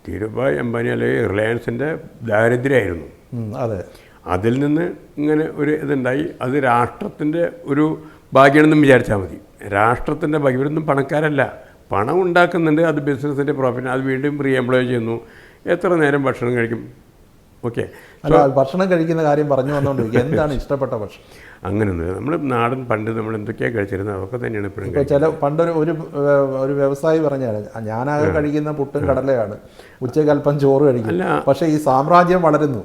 ധീരുഭായ് അംബാനി അല്ലെങ്കിൽ റിലയൻസിൻ്റെ ദാരിദ്ര്യമായിരുന്നു. അതെ, അതിൽ നിന്ന് ഇങ്ങനെ ഒരു ഇതുണ്ടായി. അത് രാഷ്ട്രത്തിൻ്റെ ഒരു ഭാഗ്യമാണെന്നും വിചാരിച്ചാൽ മതി. രാഷ്ട്രത്തിൻ്റെ ഭാഗ്യം. ഇവരൊന്നും പണക്കാരല്ല, പണം ഉണ്ടാക്കുന്നുണ്ട്, അത് ബിസിനസ്സിൻ്റെ പ്രോഫിറ്റ്, അത് വീണ്ടും റീ എംപ്ലോയ് ചെയ്യുന്നു. എത്ര നേരം ഭക്ഷണം കഴിക്കും? ഓക്കെ, അല്ല, ഭക്ഷണം കഴിക്കുന്ന കാര്യം പറഞ്ഞു വന്നുകൊണ്ടിരിക്കുക. എന്താണ് ഇഷ്ടപ്പെട്ട ഭക്ഷണം? അങ്ങനെയൊന്നുമില്ല. നമ്മൾ നാടൻ പണ്ട് നമ്മൾ എന്തൊക്കെയാണ് കഴിച്ചിരുന്നത് അതൊക്കെ തന്നെയാണ് ഇപ്പോഴും. ഇപ്പോൾ ചില പണ്ടൊരു ഒരു വ്യവസായി പറഞ്ഞാണ്, ഞാനാകെ കഴിക്കുന്ന പുട്ടും കടലയാണ്, ഉച്ചയ്ക്ക് അല്പം ചോറ് കഴിക്കും. പക്ഷേ ഈ സാമ്രാജ്യം വളരുന്നു.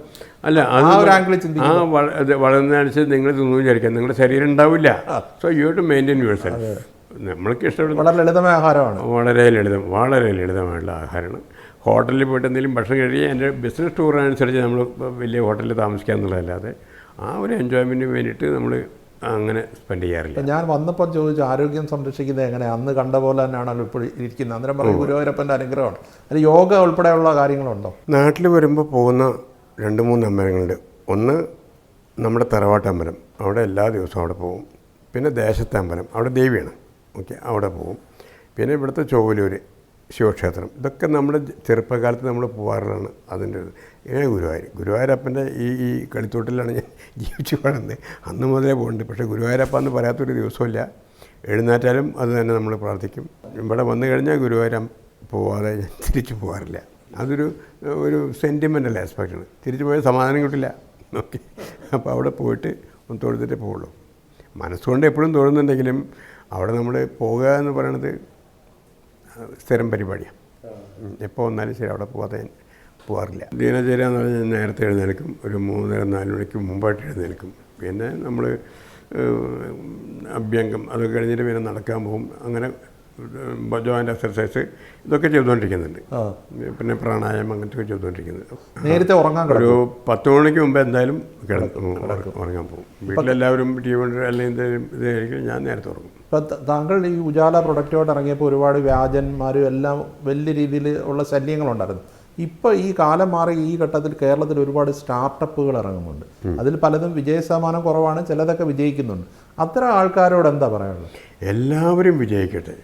അല്ല, ആ ഒരു ആംഗിളിൽ ചിന്തിക്കും. വളരുന്നതനുസരിച്ച് നിങ്ങൾ തിന്നു വിചാരിക്കാം, നിങ്ങളുടെ ശരീരം ഉണ്ടാവില്ല. So you to maintain yourself. നമ്മൾക്ക് ഇഷ്ടപ്പെടുന്ന വളരെ ലളിതമായ ആഹാരമാണ്. വളരെ ലളിതമായിട്ടുള്ള ആഹാരമാണ്. ഹോട്ടലിൽ പോയിട്ട് എന്തെങ്കിലും ഭക്ഷണം കഴിക്കുക, എൻ്റെ ബിസിനസ് ടൂർ അനുസരിച്ച് നമ്മൾ വലിയ ഹോട്ടലിൽ താമസിക്കുക എന്നുള്ളതല്ലാതെ ആ ഒരു എൻജോയ്മെൻറ്റിന് വേണ്ടിയിട്ട് നമ്മൾ അങ്ങനെ സ്പെൻഡ് ചെയ്യാറില്ല. ഞാൻ വന്നപ്പോൾ ചോദിച്ചു, ആരോഗ്യം സംരക്ഷിക്കുന്നത് എങ്ങനെയാണ്? അന്ന് കണ്ട പോലെ തന്നെയാണല്ലോ ഇപ്പോൾ ഇരിക്കുന്നത്. അന്നേരം പറയും ഗുരുവായൂരപ്പൻ്റെ അനുഗ്രഹമാണ്. അതിൽ യോഗ ഉൾപ്പെടെയുള്ള കാര്യങ്ങളുണ്ടോ? നാട്ടിൽ വരുമ്പോൾ പോകുന്ന 2-3 അമ്പലങ്ങളുണ്ട്. ഒന്ന് നമ്മുടെ തറവാട്ടമ്പലം, അവിടെ എല്ലാ ദിവസവും അവിടെ പോകും. പിന്നെ ദേശത്തെ അമ്പലം, അവിടെ ദേവിയാണ്, ഓക്കെ, അവിടെ പോകും. പിന്നെ ഇവിടുത്തെ ചോവലൂർ ശിവക്ഷേത്രം, ഇതൊക്കെ നമ്മുടെ ചെറുപ്പകാലത്ത് നമ്മൾ പോകാറുള്ളതാണ്. അതിൻ്റെ ഗുരുവായൂരപ്പൻ്റെ ഈ കളിത്തോട്ടിലാണ് ഞാൻ ജീവിച്ചു വളർന്നത്. അന്ന് മുതലേ പോകുന്നുണ്ട്. പക്ഷേ ഗുരുവായൂരപ്പ എന്ന് പറയാത്തൊരു ദിവസമില്ല. എഴുന്നേറ്റാലും അത് തന്നെ നമ്മൾ പ്രാർത്ഥിക്കും. ഇവിടെ വന്നു കഴിഞ്ഞാൽ ഗുരുവായൂരം പോവാതെ ഞാൻ തിരിച്ചു പോകാറില്ല. അതൊരു സെൻറ്റിമെൻ്റൽ ആസ്പെക്റ്റാണ്. തിരിച്ചു പോയാൽ സമാധാനം കിട്ടില്ല. ഓക്കെ, അപ്പോൾ അവിടെ പോയിട്ട് ഒന്ന് തൊഴുതിട്ടേ പോവുള്ളൂ. മനസ്സുകൊണ്ട് എപ്പോഴും തൊഴുന്നുണ്ടെങ്കിലും അവിടെ നമ്മൾ പോകുക എന്ന് പറയണത് സ്ഥിരം പരിപാടിയാണ്. എപ്പോൾ വന്നാലും ശരി അവിടെ പോകാറില്ല. ദിനചര്യ എന്ന് പറഞ്ഞാൽ നേരത്തെ എഴുന്നേൽക്കും, ഒരു 3-4 മണിക്ക് മുമ്പായിട്ട് എഴുന്നേൽക്കും. പിന്നെ നമ്മൾ അഭ്യംഗം അത് കഴിഞ്ഞിട്ട് പിന്നെ നടക്കാൻ പോകും. അങ്ങനെ ജോയിൻ്റ് എക്സർസൈസ് ഇതൊക്കെ ചെയ്തുകൊണ്ടിരിക്കുന്നുണ്ട്. പിന്നെ പ്രാണായാമം അങ്ങനത്തെ ചെയ്തുകൊണ്ടിരിക്കുന്നത്. നേരത്തെ ഉറങ്ങാൻ ഒരു 10 മണിക്ക് മുമ്പ് എന്തായാലും ഉറങ്ങാൻ പോകും. വീട്ടിലെല്ലാവരും ടി വി അല്ലെങ്കിൽ ഇതായിരിക്കും, ഞാൻ നേരത്തെ ഉറങ്ങും. ഇപ്പം താങ്കൾ ഈ ഉജാല പ്രൊഡക്റ്റുമായിട്ട് ഇറങ്ങിയപ്പോൾ ഒരുപാട് വ്യാജന്മാരും എല്ലാം വലിയ രീതിയിൽ ഉള്ള ശല്യങ്ങളുണ്ടായിരുന്നു. ഇപ്പോൾ ഈ കാലം മാറി ഈ ഘട്ടത്തിൽ കേരളത്തിൽ ഒരുപാട് സ്റ്റാർട്ടപ്പുകൾ ഇറങ്ങുന്നുണ്ട്. അതിൽ പലതും വിജയശതമാനം കുറവാണ്, ചിലതൊക്കെ വിജയിക്കുന്നുണ്ട്. അത്തരം ആൾക്കാരോട് എന്താ പറയാനുള്ളത്? എല്ലാവരും വിജയിക്കട്ടെ.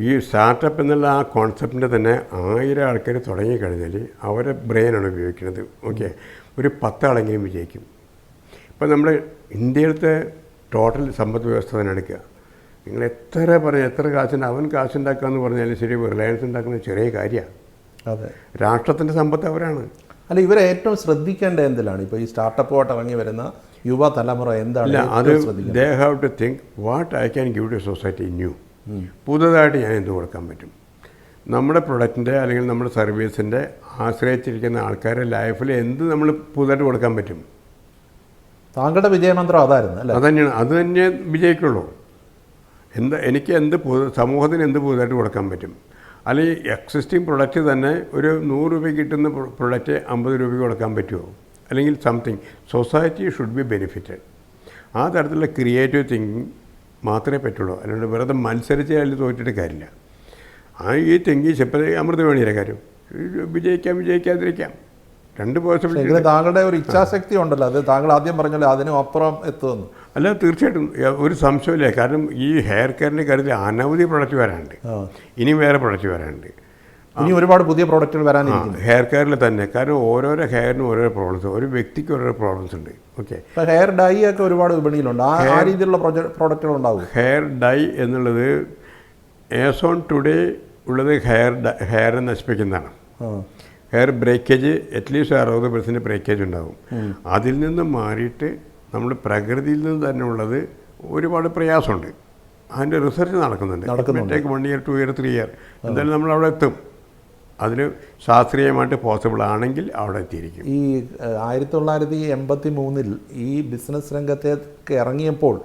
ഈ സ്റ്റാർട്ടപ്പ് എന്നുള്ള ആ കോൺസെപ്റ്റിൻ്റെ തന്നെ 1000 ആൾക്കാർ തുടങ്ങിക്കഴിഞ്ഞാൽ അവരെ ബ്രെയിനാണ് ഉപയോഗിക്കുന്നത്. ഓക്കെ, ഒരു 10 ആളെങ്കിലും വിജയിക്കും. ഇപ്പം നമ്മുടെ ഇന്ത്യയിലത്തെ ടോട്ടൽ സമ്പദ് വ്യവസ്ഥ തന്നെ എടുക്കുക. നിങ്ങൾ എത്ര കാശുണ്ട്, അവൻ കാശുണ്ടാക്കുക എന്ന് പറഞ്ഞാലും ശരി, റിലയൻസ് ഉണ്ടാക്കുന്നത് ചെറിയ കാര്യമാണ്. അതെ, രാഷ്ട്രത്തിൻ്റെ സമ്പത്ത് അവരാണ്. അല്ല, ഇവരെ ഏറ്റവും ശ്രദ്ധിക്കേണ്ട എന്തിലാണ്? ഇപ്പോൾ ഈ സ്റ്റാർട്ടപ്പുമായിട്ട് ഇറങ്ങി വരുന്ന യുവതലമുറ എന്താണ് അത് they have to think what I can give to society new. പുതുതായിട്ട് ഞാൻ എന്ത് കൊടുക്കാൻ പറ്റും? നമ്മുടെ പ്രൊഡക്റ്റിൻ്റെ അല്ലെങ്കിൽ നമ്മുടെ സർവീസിൻ്റെ ആശ്രയിച്ചിരിക്കുന്ന ആൾക്കാരുടെ ലൈഫിൽ എന്ത് നമ്മൾ പുതുതായിട്ട് കൊടുക്കാൻ പറ്റും? താങ്കളുടെ വിജയമന്ത്രം അതായിരുന്നു അല്ലേ? അത് തന്നെ വിജയിക്കുള്ളൂ. എനിക്ക് സമൂഹത്തിന് എന്ത് പുതുതായിട്ട് കൊടുക്കാൻ പറ്റും? അല്ലെങ്കിൽ എക്സിസ്റ്റിംഗ് പ്രൊഡക്റ്റ് തന്നെ ഒരു 100 രൂപയ്ക്ക് കിട്ടുന്ന പ്രൊഡക്റ്റ് 50 രൂപയ്ക്ക് കൊടുക്കാൻ പറ്റുമോ? അല്ലെങ്കിൽ something. Society should be benefited. ആ തരത്തിലുള്ള ക്രിയേറ്റീവ് തിങ്കിങ് മാത്രമേ പറ്റുള്ളൂ. അല്ലാണ്ട് വെറുതെ മത്സരിച്ച് അതിൽ തോറ്റിട്ട് കാര്യമില്ല. ഈ തിങ്കിങ് ചെപ്പത് അമൃതവേണിയുടെ കാര്യം വിജയിക്കാതിരിക്കാം, 2 പോസിബിലിറ്റി. താങ്കളുടെ ഒരു ഇച്ഛാശക്തി ഉണ്ടല്ലോ, അത് താങ്കൾ ആദ്യം പറഞ്ഞല്ലോ അതിനും അപ്പുറം എത്തുമെന്ന്. അല്ല, തീർച്ചയായിട്ടും ഒരു സംശയമില്ല. കാരണം ഈ ഹെയർ കെയറിൻ്റെ കാര്യത്തിൽ അനവധി പ്രൊഡക്റ്റ് വരാനുണ്ട്, ഇനി വേറെ പ്രൊഡക്റ്റ് വരാനുണ്ട്, ഇനി ഒരുപാട് പുതിയ പ്രോഡക്റ്റുകൾ വരാനിരിക്കുന്നു ഹെയർ കെയറിൽ തന്നെ. കാരണം ഓരോരോ ഹെയറിനും ഓരോ പ്രോബ്ലംസ്, ഒരു വ്യക്തിക്ക് ഓരോ പ്രോബ്ലംസ് ഉണ്ട്. ഓക്കെ, ഇപ്പോൾ ഹെയർ ഡൈ ഒക്കെ ഒരുപാട് വിപണിയിലുണ്ട്, ആ രീതിയിലുള്ള പ്രോഡക്റ്റുകൾ ഉണ്ടാവും. ഹെയർ ഡൈ എന്നുള്ളത് ആസ് ഓൺ ടുഡേ ഉള്ളത് ഹെയർ നശിപ്പിക്കുന്നതാണ്. ഹെയർ ബ്രേക്കേജ് അറ്റ്ലീസ്റ്റ് 60% ബ്രേക്കേജ് ഉണ്ടാകും. അതിൽ നിന്ന് മാറിയിട്ട് നമ്മൾ പ്രകൃതിയിൽ നിന്ന് തന്നെ ഉള്ളത് ഒരുപാട് പ്രയാസമുണ്ട്. അതിൻ്റെ റിസർച്ച് നടക്കുന്നുണ്ട്. ടേക്ക് 1 year 2 year 3 year എന്തായാലും നമ്മൾ അവിടെ എത്തും. അതിൽ ശാസ്ത്രീയമായിട്ട് പോസിബിൾ ആണെങ്കിൽ അവിടെ എത്തിയിരിക്കും. ഈ 1983 ഈ ബിസിനസ് രംഗത്തേക്ക് ഇറങ്ങിയപ്പോൾ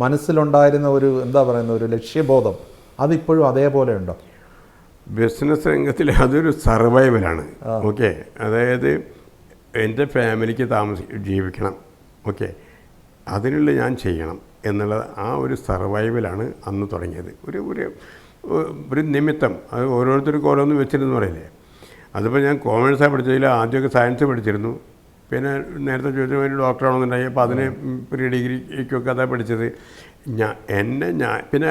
മനസ്സിലുണ്ടായിരുന്ന ഒരു എന്താ പറയുന്ന ഒരു ലക്ഷ്യബോധം അതിപ്പോഴും അതേപോലെ ഉണ്ടോ? ബിസിനസ് രംഗത്തിൽ അതൊരു സർവൈവലാണ്. ഓക്കെ, അതായത് എൻ്റെ ഫാമിലിക്ക് ജീവിക്കണം, ഓക്കെ, അതിനുള്ള ഞാൻ ചെയ്യണം എന്നുള്ള ആ ഒരു സർവൈവലാണ് അന്ന് തുടങ്ങിയത്. ഒരു നിമിത്തം. അത് ഓരോരുത്തർക്കും ഓരോന്ന് വെച്ചിരുന്നു പറയില്ലേ. അതിപ്പോൾ ഞാൻ കോമേഴ്സാണ് പഠിച്ചതിൽ ആദ്യമൊക്കെ സയൻസ് പഠിച്ചിരുന്നു. പിന്നെ നേരത്തെ ചോദിച്ച ഒരു ഡോക്ടറാണെന്നുണ്ടായി, അപ്പോൾ അതിന് പ്രീ ഡിഗ്രിക്കൊക്കെ അതാണ് പഠിച്ചത്. പിന്നെ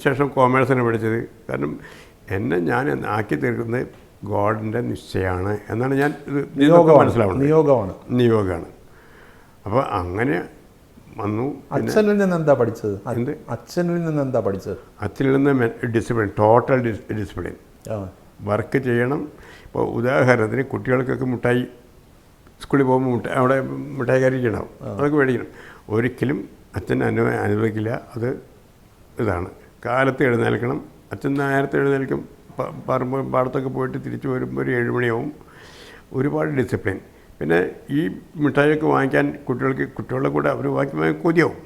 ശേഷം കോമേഴ്സാണ് പഠിച്ചത്. കാരണം ഞാൻ ആക്കി തീർക്കുന്നത് ഗോഡിൻ്റെ നിശ്ചയമാണ് എന്നാണ് ഞാൻ മനസ്സിലാവുന്നത്. നിയോഗമാണ്. അപ്പോൾ അങ്ങനെ വന്നു. അച്ഛനിൽ നിന്ന് എന്താ പഠിച്ചത്? അച്ഛനിൽ നിന്ന് ഡിസിപ്ലിൻ, ടോട്ടൽ ഡിസിപ്ലിൻ. വർക്ക് ചെയ്യണം. ഇപ്പോൾ ഉദാഹരണത്തിന് കുട്ടികൾക്കൊക്കെ മിഠായി സ്കൂളിൽ പോകുമ്പോൾ അവിടെ മിഠായി കഴിക്കണം, അതൊക്കെ മേടിക്കണം. ഒരിക്കലും അച്ഛൻ അനുവദിക്കില്ല. അത് ഇതാണ്, കാലത്ത് എഴുന്നേൽക്കണം. അച്ഛൻ നേരത്തെ എഴുന്നേൽക്കും, പാടത്തൊക്കെ പോയിട്ട് തിരിച്ചു വരുമ്പോൾ ഒരു 7 മണിയാവും. ഒരുപാട് ഡിസിപ്ലിൻ. പിന്നെ ഈ മിഠായിയൊക്കെ വാങ്ങിക്കാൻ കുട്ടികളുടെ കൂടെ അവർ വാങ്ങിക്കുമ്പോൾ കൊതിയാവും.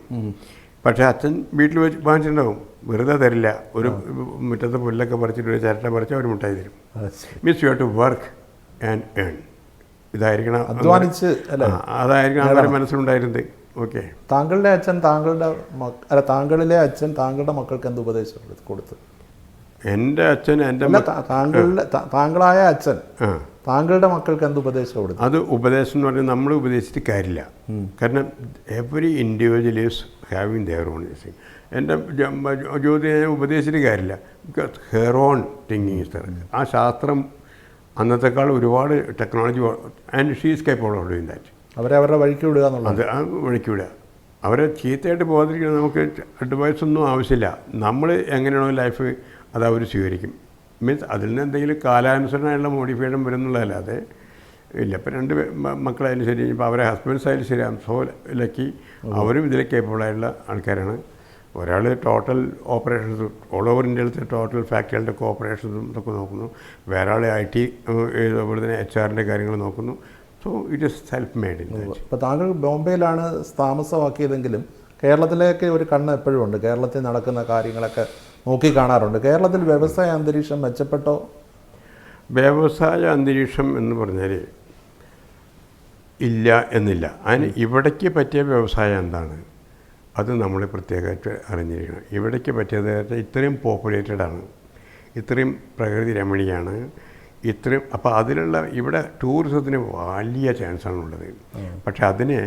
പക്ഷേ അച്ഛൻ വീട്ടിൽ വെച്ച് വാങ്ങിച്ചിട്ടുണ്ടാവും, വെറുതെ തരില്ല. ഒരു മുറ്റത്ത് പുല്ലൊക്കെ പറിച്ചിട്ട് ഒരു ചിരട്ട പറിച്ച് അവർ മിഠായി തരും. Means you have to work and earn. ഇതായിരിക്കണം, അതായിരിക്കണം അവരുടെ മനസ്സിലുണ്ടായിരുന്നത്. ഓക്കെ, താങ്കളുടെ അച്ഛൻ താങ്കളിലെ അച്ഛൻ താങ്കളുടെ മക്കൾക്ക് എന്ത് ഉപദേശം കൊടുത്തു? എൻ്റെ അച്ഛൻ താങ്കളായ അച്ഛൻ താങ്കളുടെ മക്കൾക്ക് എന്ത് ഉപദേശം കൊടുത്തു? അത് ഉപദേശം എന്ന് പറഞ്ഞാൽ നമ്മൾ ഉപദേശിച്ചിട്ട് കാര്യമില്ല. കാരണം every individual is having their own thing. എൻ്റെ ജ്യോതി ഉപദേശിച്ചിട്ട് കാര്യമില്ല. Because hair on thinking is there. ആ ശാസ്ത്രം അന്നത്തെക്കാൾ ഒരുപാട് technology, and she is capable of doing that. അവരുടെ വഴിക്ക് വിടുക എന്നുള്ളത്. അത് ആ വഴിക്ക് വിടുക. അവരെ ചീത്തയായിട്ട് പോകാതിരിക്കണം. നമുക്ക് അഡ്വൈസ് ഒന്നും ആവശ്യമില്ല. നമ്മൾ എങ്ങനെയാണോ ലൈഫ് അത് അവർ സ്വീകരിക്കും. മീൻസ് അതിൽ നിന്ന് എന്തെങ്കിലും കാലാനുസരണമായുള്ള മോഡിഫിക്കേഷൻ വരുന്നുള്ളതല്ലാതെ ഇല്ല. ഇപ്പം 2 മക്കളായാലും ശരി, ഇപ്പോൾ അവരെ ഹസ്ബൻഡ്സ് ആയാലും ശരി, സോ ലക്കി അവരും ഇതിൽ കേപ്പബിളായിട്ടുള്ള ആൾക്കാരാണ്. ഒരാൾ ടോട്ടൽ ഓപ്പറേഷൻസ് ഓൾ ഓവർ ഇന്ത്യയിലത്തെ ടോട്ടൽ ഫാക്ടറികളുടെ ഒക്കെ ഓപ്പറേഷൻസും ഇതൊക്കെ നോക്കുന്നു. വേറെ ആൾ IT അതുപോലെ തന്നെ HR കാര്യങ്ങൾ നോക്കുന്നു. So it is self made. ഇപ്പോൾ താങ്കൾ ബോംബെയിലാണ് താമസമാക്കിയതെങ്കിലും കേരളത്തിലേക്ക് ഒരു കണ്ണ് എപ്പോഴും ഉണ്ട്. കേരളത്തിൽ നടക്കുന്ന കാര്യങ്ങളൊക്കെ നോക്കി കാണാറുണ്ട്. കേരളത്തിൽ വ്യവസായ അന്തരീക്ഷം മെച്ചപ്പെട്ടോ? വ്യവസായ അന്തരീക്ഷം എന്ന് പറഞ്ഞാൽ ഇല്ല എന്നില്ല. അതിന് ഇവിടേക്ക് പറ്റിയ വ്യവസായം എന്താണ് അത് നമ്മൾ പ്രത്യേകമായിട്ട് അറിഞ്ഞിരിക്കണം. ഇവിടേക്ക് പറ്റിയത് ഇത്രയും പോപ്പുലേറ്റഡ് ആണ്, ഇത്രയും പ്രകൃതി രമണീയമാണ്, ഇത്രയും. അപ്പോൾ അതിലുള്ള ഇവിടെ ടൂറിസത്തിന് വലിയ ചാൻസാണുള്ളത്. പക്ഷെ അതിന്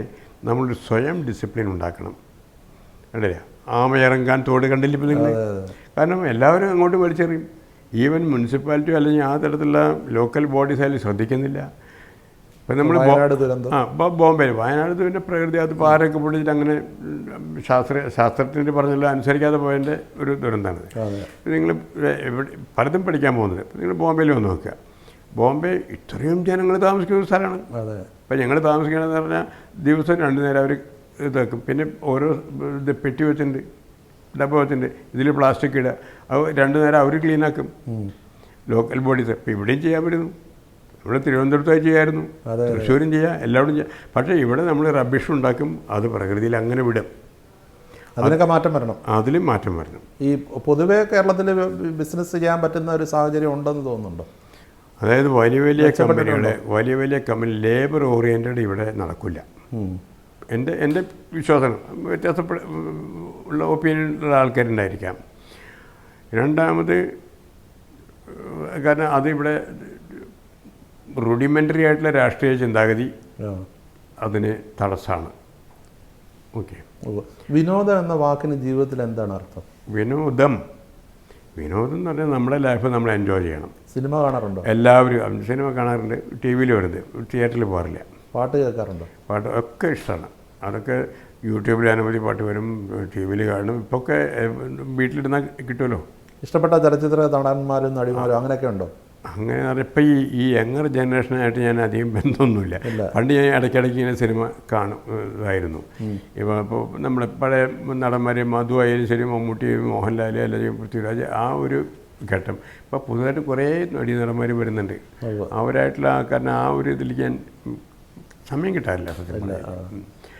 നമ്മൾ സ്വയം ഡിസിപ്ലിൻ ഉണ്ടാക്കണം. അല്ലേ? ആമയിറങ്ങാൻ തോട് കണ്ടില്ല ഇപ്പോൾ നിങ്ങൾ. കാരണം എല്ലാവരും അങ്ങോട്ട് വലിച്ചെറിയും. ഈവൻ മുനിസിപ്പാലിറ്റി അല്ലെങ്കിൽ ആ തരത്തിലുള്ള ലോക്കൽ ബോഡീസ് ആയാലും ശ്രദ്ധിക്കുന്നില്ല. ഇപ്പം നമ്മൾ ബോംബെയിൽ വയനാട് പിന്നെ പ്രകൃതി അത് പാറയൊക്കെ പൊടിച്ചിട്ട് അങ്ങനെ ശാസ്ത്രത്തിൻ്റെ പറഞ്ഞല്ലോ അനുസരിക്കാതെ പോയതിൻ്റെ ഒരു ദുരന്തമാണ്. നിങ്ങൾ പലതും പഠിക്കാൻ പോകുന്നത്. ഇപ്പം നിങ്ങൾ ബോംബെയിൽ വന്ന് നോക്കുക. ബോംബെ ഇത്രയും ജനങ്ങൾ താമസിക്കുന്ന സ്ഥലമാണ്. ഇപ്പം ഞങ്ങൾ താമസിക്കണമെന്ന് പറഞ്ഞാൽ ദിവസം 2 നേരം അവർ ഇതാക്കും. പിന്നെ ഓരോ പെട്ടി വെച്ചിട്ടുണ്ട്, ഡബ്ബ വെച്ചിട്ടുണ്ട്, ഇതിൽ പ്ലാസ്റ്റിക് ഇടുക. അത് 2 നേരം അവർ ക്ലീനാക്കും ലോക്കൽ ബോഡീസ്. ഇപ്പോൾ ഇവിടെയും ചെയ്യാൻ പറ്റുന്നു. ഇവിടെ തിരുവനന്തപുരത്തായി ചെയ്യാമായിരുന്നു, തൃശ്ശൂരും ചെയ്യാം, എല്ലാവരും ചെയ്യാം. പക്ഷേ ഇവിടെ നമ്മൾ റബ്ബിഷ് ഉണ്ടാക്കും, അത് പ്രകൃതിയിൽ അങ്ങനെ വിടും. അതിനൊക്കെ മാറ്റം വരണം. അതിലും മാറ്റം വരണം. ഈ പൊതുവേ കേരളത്തിൽ ബിസിനസ് ചെയ്യാൻ പറ്റുന്ന ഒരു സാഹചര്യം ഉണ്ടെന്ന് തോന്നുന്നുണ്ടോ? അതായത് വലിയ കമ്പനി ലേബർ ഓറിയൻറ്റഡ് ഇവിടെ നടക്കില്ല. എൻ്റെ വിശ്വാസം ഉള്ള ഒപ്പീനിയനുള്ള ആൾക്കാരുണ്ടായിരിക്കാം. രണ്ടാമത് കാരണം അതിവിടെ റുഡിമെൻ്ററി ആയിട്ടുള്ള രാഷ്ട്രീയ ചിന്താഗതി അതിന് തടസ്സമാണ്. ഓക്കെ. വിനോദം എന്ന വാക്കിന് ജീവിതത്തിൽ എന്താണ് അർത്ഥം? വിനോദം എന്ന് പറഞ്ഞാൽ നമ്മുടെ ലൈഫ് നമ്മൾ എൻജോയ് ചെയ്യണം. സിനിമ കാണാറുണ്ടോ? എല്ലാവരും സിനിമ കാണാറുണ്ട്, ടി വിയിൽ വരുന്നത്, തിയേറ്ററിൽ പോകാറില്ല. പാട്ട് കേൾക്കാറുണ്ടോ? പാട്ട് ഒക്കെ ഇഷ്ടമാണ്. അതൊക്കെ യൂട്യൂബിൽ അനവധി പാട്ട് വരും, ടി വിയിൽ കാണും. ഇപ്പോൾ ഒക്കെ വീട്ടിലിരുന്നാൽ കിട്ടുമല്ലോ. ഇഷ്ടപ്പെട്ട ചലച്ചിത്ര നടന്മാരും നടിമാരും അങ്ങനെയൊക്കെ ഉണ്ടോ? അങ്ങനെ ഇപ്പം ഈ യങ്ങർ ജനറേഷനായിട്ട് ഞാൻ അധികം ബന്ധമൊന്നുമില്ല. പണ്ട് ഞാൻ ഇടയ്ക്കിടയ്ക്ക് ഇങ്ങനെ സിനിമ ഇതായിരുന്നു. ഇപ്പോൾ നമ്മുടെ പഴയ നടന്മാർ മധു ആയാലും ശരി, മമ്മൂട്ടി, മോഹൻലാൽ, അല്ലെങ്കിൽ പൃഥ്വിരാജ്, ആ ഒരു ഘട്ടം. ഇപ്പോൾ പുതുതായിട്ട് കുറേ നടന്മാർ വരുന്നുണ്ട്. അവരായിട്ടുള്ള കാരണം ആ ഒരു ഇതിലേക്ക് ഞാൻ സമയം കിട്ടാറില്ല സത്യം.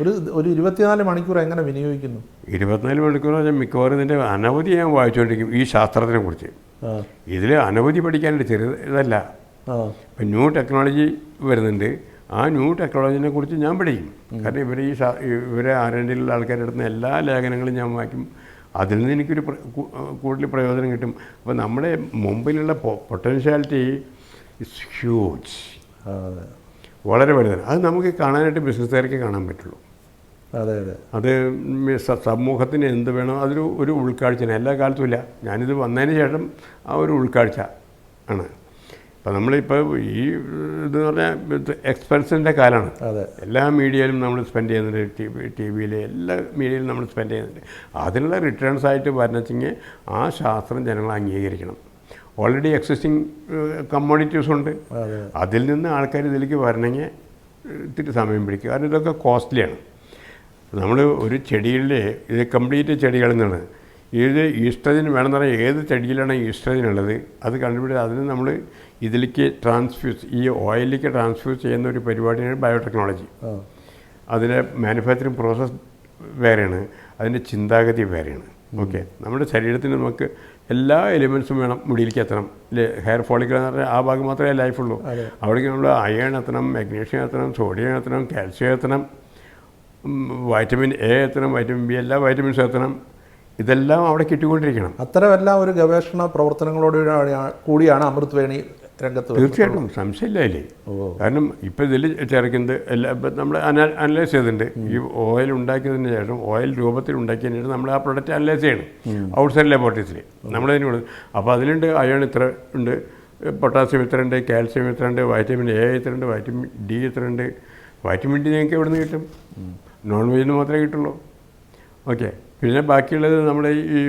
ഒരു 24 മണിക്കൂർ എങ്ങനെ വിനിയോഗിക്കുന്നു? 24 മണിക്കൂർ പറഞ്ഞാൽ മിക്കവാറും ഇതിൻ്റെ അനവധി ഞാൻ വായിച്ചുകൊണ്ടിരിക്കും ഈ ശാസ്ത്രത്തിനെ കുറിച്ച്. ഇതിൽ അനവധി പഠിക്കാനുണ്ട്, ചെറുതല്ല. ഇപ്പം ന്യൂ ടെക്നോളജി വരുന്നുണ്ട്, ആ ന്യൂ ടെക്നോളജിനെ കുറിച്ച് ഞാൻ പഠിക്കും. കാരണം ഇവരെ ആരണ്ടിലുള്ള ആൾക്കാരുടെ അടുത്ത് എല്ലാ ലേഖനങ്ങളും ഞാൻ വായിക്കും. അതിൽ നിന്ന് എനിക്കൊരു കൂടുതൽ പ്രയോജനം കിട്ടും. അപ്പോൾ നമ്മുടെ മുമ്പിലുള്ള പൊട്ടൻഷ്യാലിറ്റി ഇസ് ഹ്യൂജ്, വളരെ വലുതാണ്. അത് നമുക്ക് കാണാനായിട്ട് ബിസിനസ്സുകാർക്ക് കാണാൻ പറ്റുള്ളൂ. അതെ അതെ. അത് സമൂഹത്തിന് എന്ത് വേണം ഒരു ഉൾക്കാഴ്ചയാണ്. എല്ലാ കാലത്തും ഇല്ല, ഞാനിത് വന്നതിന് ശേഷം ആ ഒരു ഉൾക്കാഴ്ച ആണ്. ഇപ്പം നമ്മളിപ്പോൾ ഈ ഇതെന്ന് പറഞ്ഞാൽ എക്സ്പെൻസിൻ്റെ കാലമാണ്. എല്ലാ മീഡിയയിലും നമ്മൾ സ്പെൻഡ് ചെയ്യുന്നുണ്ട്, ടി വിയിൽ എല്ലാ മീഡിയയിലും നമ്മൾ സ്പെൻഡ് ചെയ്യുന്നുണ്ട്. അതിനുള്ള റിട്ടേൺസ് ആയിട്ട് വരണമെങ്കിൽ ആ ശാസ്ത്രം ജനങ്ങൾ അംഗീകരിക്കണം. ഓൾറെഡി എക്സിസ്റ്റിംഗ് കമ്മോഡിറ്റീസ് ഉണ്ട്, അതിൽ നിന്ന് ആൾക്കാർ ഇതിലേക്ക് വരണമെങ്കിൽ ഇത്തിരി സമയം പിടിക്കും. കാരണം ഇതൊക്കെ കോസ്റ്റ്ലിയാണ്. നമ്മൾ ഒരു ചെടിയിൽ ഇത് കംപ്ലീറ്റ് ചെടികളിൽ നിന്നാണ് ഇത് ഈസ്ട്രജൻ വേണമെന്ന് പറഞ്ഞാൽ ഏത് ചെടിയിലാണ് ഈസ്ട്രജൻ ഉള്ളത് അത് കണ്ടുപിടിച്ച് അതിന് നമ്മൾ ഇതിലേക്ക് ട്രാൻസ്ഫ്യൂസ്, ഈ ഓയിലിലേക്ക് ട്രാൻസ്ഫ്യൂസ് ചെയ്യുന്ന ഒരു പരിപാടിയാണ് ബയോടെക്നോളജി. അതിൻ്റെ മാനുഫാക്ചറിങ് പ്രോസസ്സ് വേറെയാണ്, അതിൻ്റെ ചിന്താഗതി വേറെയാണ്. ഓക്കെ. നമ്മുടെ ശരീരത്തിന് നമുക്ക് എല്ലാ എലിമെൻസും വേണം. മുടിയിലേക്ക് എത്തണം, ഹെയർ ഫോളിക്കൽ എന്ന് പറഞ്ഞാൽ ആ ഭാഗം മാത്രമേ ലൈഫുള്ളൂ. അവിടേക്ക് നമ്മൾ അയൺ എത്തണം, മാഗ്നീഷ്യം എത്തണം, സോഡിയം എത്തണം, കാൽഷ്യം എത്തണം, വൈറ്റമിൻ എ എത്തണം, വൈറ്റമിൻ ബി, എല്ലാ വൈറ്റമിൻസും എത്തണം. ഇതെല്ലാം അവിടെ കിട്ടിക്കൊണ്ടിരിക്കണം. അത്തരമെല്ലാം ഒരു ഗവേഷണ പ്രവർത്തനങ്ങളോട് കൂടിയാണ് അമൃത് വേണി രംഗത്ത്. തീർച്ചയായിട്ടും സംശയമില്ലേ. കാരണം ഇപ്പോൾ ഇതിൽ ചേർക്കുന്നത് ഇപ്പം നമ്മൾ അനലൈസ് ചെയ്തിട്ടുണ്ട്. ഈ ഓയിൽ ഉണ്ടാക്കിയതിന് ശേഷം, ഓയിൽ രൂപത്തിൽ ഉണ്ടാക്കിയതിന് ശേഷം നമ്മൾ ആ പ്രൊഡക്റ്റ് അനലൈസ് ചെയ്യണം ഔട്ട്സൈഡ് ലബോറട്ടറീസിൽ. നമ്മളതിനോട് അപ്പോൾ അതിലുണ്ട് അയൺ ഇത്ര ഉണ്ട്, പൊട്ടാസ്യം ഇത്ര ഉണ്ട്, കാൽസ്യം ഇത്ര ഉണ്ട്, വൈറ്റമിൻ എ ഇത്ര ഉണ്ട്, വൈറ്റമിൻ ഡി ഇത്ര ഉണ്ട്. വൈറ്റമിൻ ഡി നിങ്ങൾക്ക് എവിടെ നിന്ന് കിട്ടും? നോൺ വെജിന് മാത്രമേ കിട്ടുള്ളൂ. ഓക്കെ. പിന്നെ ബാക്കിയുള്ളത് നമ്മുടെ ഈ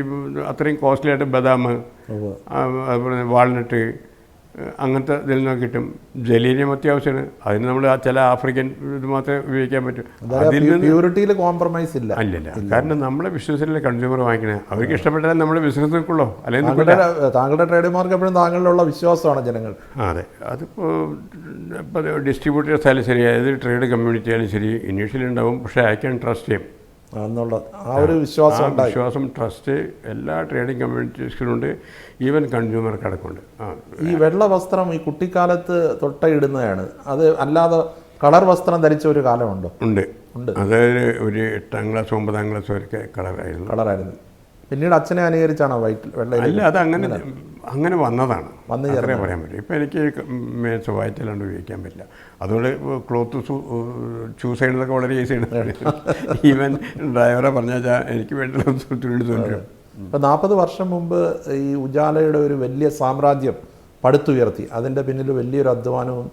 അത്രയും കോസ്റ്റ്ലി ആയിട്ട് ബദാം, അതുപോലെ വാൾനട്ട്, അങ്ങനത്തെ ഇതിൽ നിന്നൊക്കെ കിട്ടും. ജലീനിയം അത്യാവശ്യമാണ്. അതിന് നമ്മൾ ചില ആഫ്രിക്കൻ ഇത് മാത്രമേ ഉപയോഗിക്കാൻ പറ്റും. അതിൽ പ്യൂരിറ്റിയിൽ കോംപ്രമൈസ് ഇല്ല. അല്ലല്ല, കാരണം നമ്മളെ ബിസിനസ്സിലെ കൺസ്യൂമർ വാങ്ങിക്കണേ അവർക്ക് ഇഷ്ടപ്പെട്ടാൽ നമ്മുടെ ബിസിനസ് നിൽക്കുള്ളൂ. അല്ലെങ്കിൽ താങ്കളുടെ ട്രേഡ് മാർക്ക് എപ്പോഴും താങ്കളിലുള്ള വിശ്വാസമാണ് ജനങ്ങൾ. അതെ. ഇപ്പോൾ ഡിസ്ട്രിബ്യൂട്ടേഴ്സ് ആയാലും ശരി, ഏത് ട്രേഡ് കമ്മ്യൂണിറ്റി ആയാലും ശരി, ഇനീഷ്യലി ഉണ്ടാവും. പക്ഷേ ഐ ക്യാൻ ട്രസ്റ്റ് ചെയ്യും എന്നുള്ള ആ ഒരു വിശ്വാസം ട്രസ്റ്റ് എല്ലാ ട്രേഡിംഗ് കമ്മ്യൂണിറ്റീസിലുണ്ട്, ഈവൻ കൺസ്യൂമർക്ക് അടക്കമുണ്ട്. ഈ വെള്ള വസ്ത്രം ഈ കുട്ടിക്കാലത്ത് തൊട്ടയിടുന്നതാണ്, അത് അല്ലാതെ കളർ വസ്ത്രം ധരിച്ച ഒരു കാലമുണ്ടോ? ഉണ്ട്. അതായത് ഒരു 8ാം ക്ലാസ് 9ാം ക്ലാസ് വരെ കളറായിരുന്നു. പിന്നീട് അച്ഛനെ അനുകരിച്ചാണോ വെള്ള? അല്ല, അത് അങ്ങനെ വന്നതാണ്, അത്രേ പറയാൻ പറ്റില്ല. ഇപ്പം എനിക്ക് മേച്ച് വയറ്റിലാണ്ട് ഉപയോഗിക്കാൻ പറ്റില്ല. അതുകൊണ്ട് ക്ലോത്ത് ചൂസ് ചെയ്യുന്നതൊക്കെ വളരെ ഈസിയാണ്. ഈവൻ ഡ്രൈവറെ പറഞ്ഞാൽ എനിക്ക് വേണ്ട തുണിയെടുത്ത്. ഇപ്പം 40 വർഷം മുമ്പ് ഈ ഉജാലയുടെ ഒരു വലിയ സാമ്രാജ്യം പടുത്തുയർത്തി. അതിൻ്റെ പിന്നിൽ വലിയൊരു അധ്വാനവും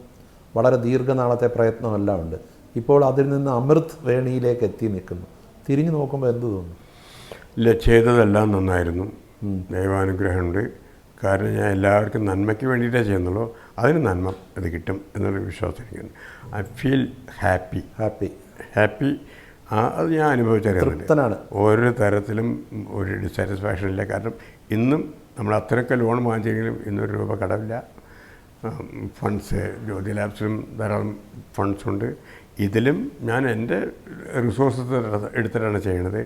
വളരെ ദീർഘനാളത്തെ പ്രയത്നമെല്ലാം ഉണ്ട്. ഇപ്പോൾ അതിൽ നിന്ന് അമൃത് വേണിയിലേക്ക് എത്തി നിൽക്കുന്നു. തിരിഞ്ഞു നോക്കുമ്പോൾ എന്ത് തോന്നുന്നു? ഇല്ല, ചെയ്തതെല്ലാം നന്നായിരുന്നു, ദൈവാനുഗ്രഹമുണ്ട്. കാരണം ഞാൻ എല്ലാവർക്കും നന്മയ്ക്ക് വേണ്ടിയിട്ടേ ചെയ്യുന്നുള്ളൂ. അതിന് നന്മ ഇത് കിട്ടും എന്നൊരു വിശ്വാസം എനിക്കുണ്ട്. I feel happy. അത് ഞാൻ അനുഭവിച്ചറിയുന്നുണ്ട്. ഓരോ തരത്തിലും ഒരു ഡിസാറ്റിസ്ഫാക്ഷൻ ഇല്ല. കാരണം ഇന്നും നമ്മൾ അത്രയൊക്കെ ലോൺ വാങ്ങിച്ചെങ്കിലും ഇന്നൊരു രൂപ കടമില്ല. ഫണ്ട്സ് ജ്യോതി ലാബ്സിലും ധാരാളം ഫണ്ട്സുണ്ട്. ഇതിലും ഞാൻ എൻ്റെ റിസോഴ്സസ് എടുത്തിട്ടാണ് ചെയ്യണത്.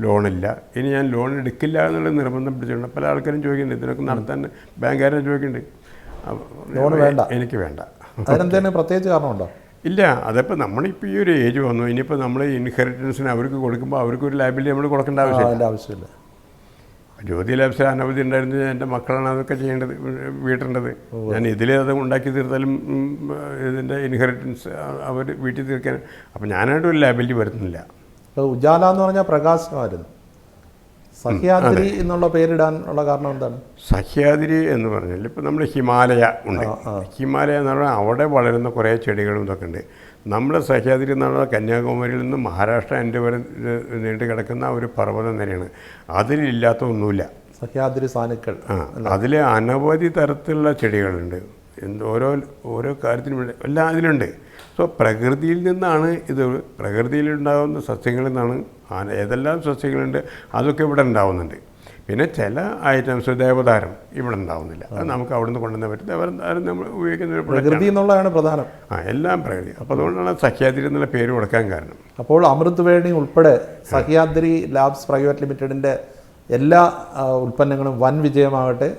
ലോണില്ല. ഇനി ഞാൻ ലോൺ എടുക്കില്ല എന്നുള്ള നിർബന്ധം പിടിച്ചിട്ടുണ്ട്. പല ആൾക്കാരും ചോദിക്കുന്നുണ്ട്, ഇതിനൊക്കെ നടത്താൻ ബാങ്കുകാരനെ ചോദിക്കുന്നുണ്ട്. ലോൺ വേണ്ട, എനിക്ക് വേണ്ട. അതിനെന്തെങ്കിലും പ്രത്യേകിച്ച് കാരണമുണ്ടോ? ഇല്ല, അതപ്പോൾ നമ്മളിപ്പോൾ ഈ ഒരു ഏജ് വന്നു, ഇനിയിപ്പോൾ നമ്മൾ ഇൻഹെറിറ്റൻസിന് അവർക്ക് കൊടുക്കുമ്പോൾ അവർക്കൊരു ലൈബിലിറ്റി നമ്മൾ കൊടുക്കേണ്ട ആവശ്യമില്ല. അതിൻ്റെ ആവശ്യമില്ല. ജ്യോതി ലാബ്സ് അനവധി ഉണ്ടായിരുന്നത് എൻ്റെ മക്കളാണ് അതൊക്കെ ചെയ്യേണ്ടത്, വീട്ടേണ്ടത്. ഞാൻ ഇതിൽ അത് ഉണ്ടാക്കി തീർത്താലും ഇതിൻ്റെ ഇൻഹെറിറ്റൻസ് അവർ വീട്ടിൽ തീർക്കാൻ, അപ്പോൾ ഞാനായിട്ട് ഒരു ലൈബിലിറ്റി വരുത്തുന്നില്ല. ഇപ്പോൾ ഉജാല എന്ന് പറഞ്ഞാൽ പ്രകാശമായിരുന്നു. സഹ്യാദ്രി എന്നുള്ള പേരിടാനുള്ള കാരണം എന്താണ്? സഹ്യാദ്രി എന്ന് പറഞ്ഞാൽ ഇപ്പോൾ നമ്മൾ ഹിമാലയ ഉണ്ട്. ഹിമാലയ എന്ന് പറഞ്ഞാൽ അവിടെ വളരുന്ന കുറേ ചെടികളും ഇതൊക്കെ ഉണ്ട്. നമ്മുടെ സഹ്യാദ്രി എന്ന് പറഞ്ഞാൽ കന്യാകുമാരിയിൽ നിന്ന് മഹാരാഷ്ട്ര എൻ്റെ വരെ നീണ്ടു കിടക്കുന്ന ഒരു പർവ്വതം തന്നെയാണ്. അതിലില്ലാത്ത ഒന്നുമില്ല. സഹ്യാദ്രി സാനുക്കൾ. അതിൽ അനവധി തരത്തിലുള്ള ചെടികളുണ്ട്. ഓരോ കാര്യത്തിനും വേണ്ടി എല്ലാം അതിലുണ്ട്. സോ പ്രകൃതിയിൽ നിന്നാണ് ഇത്, പ്രകൃതിയിലുണ്ടാകുന്ന സസ്യങ്ങളിൽ നിന്നാണ് ഏതെല്ലാം സസ്യങ്ങളുണ്ട് അതൊക്കെ ഇവിടെ ഉണ്ടാവുന്നുണ്ട്. പിന്നെ ചില ഐറ്റംസ് ദേവതാരം ഇവിടെ ഉണ്ടാവുന്നില്ല, അത് നമുക്ക് അവിടെ നിന്ന് കൊണ്ടുവന്നാൽ പറ്റും. ദേവതാരം നമ്മൾ ഉപയോഗിക്കുന്ന പ്രകൃതി എന്നുള്ളതാണ് പ്രധാനം. എല്ലാം പ്രകൃതി. അപ്പോൾ അതുകൊണ്ടാണ് സഹ്യാദ്രി എന്നുള്ള പേര് കൊടുക്കാൻ കാരണം. അപ്പോൾ അമൃത് വേണി ഉൾപ്പെടെ സഹ്യാദ്രി ലാബ്സ് പ്രൈവറ്റ് ലിമിറ്റഡിൻ്റെ എല്ലാ ഉൽപ്പന്നങ്ങളും വൻ വിജയമാകട്ടെ.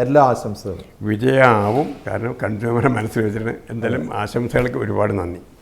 എല്ലാ ആശംസകളും. വിജയമാവും, കാരണം കൺസ്യൂമറെ മനസ്സിൽ വെച്ചിട്ട് എന്തായാലും ആശംസകൾക്ക് ഒരുപാട് നന്ദി.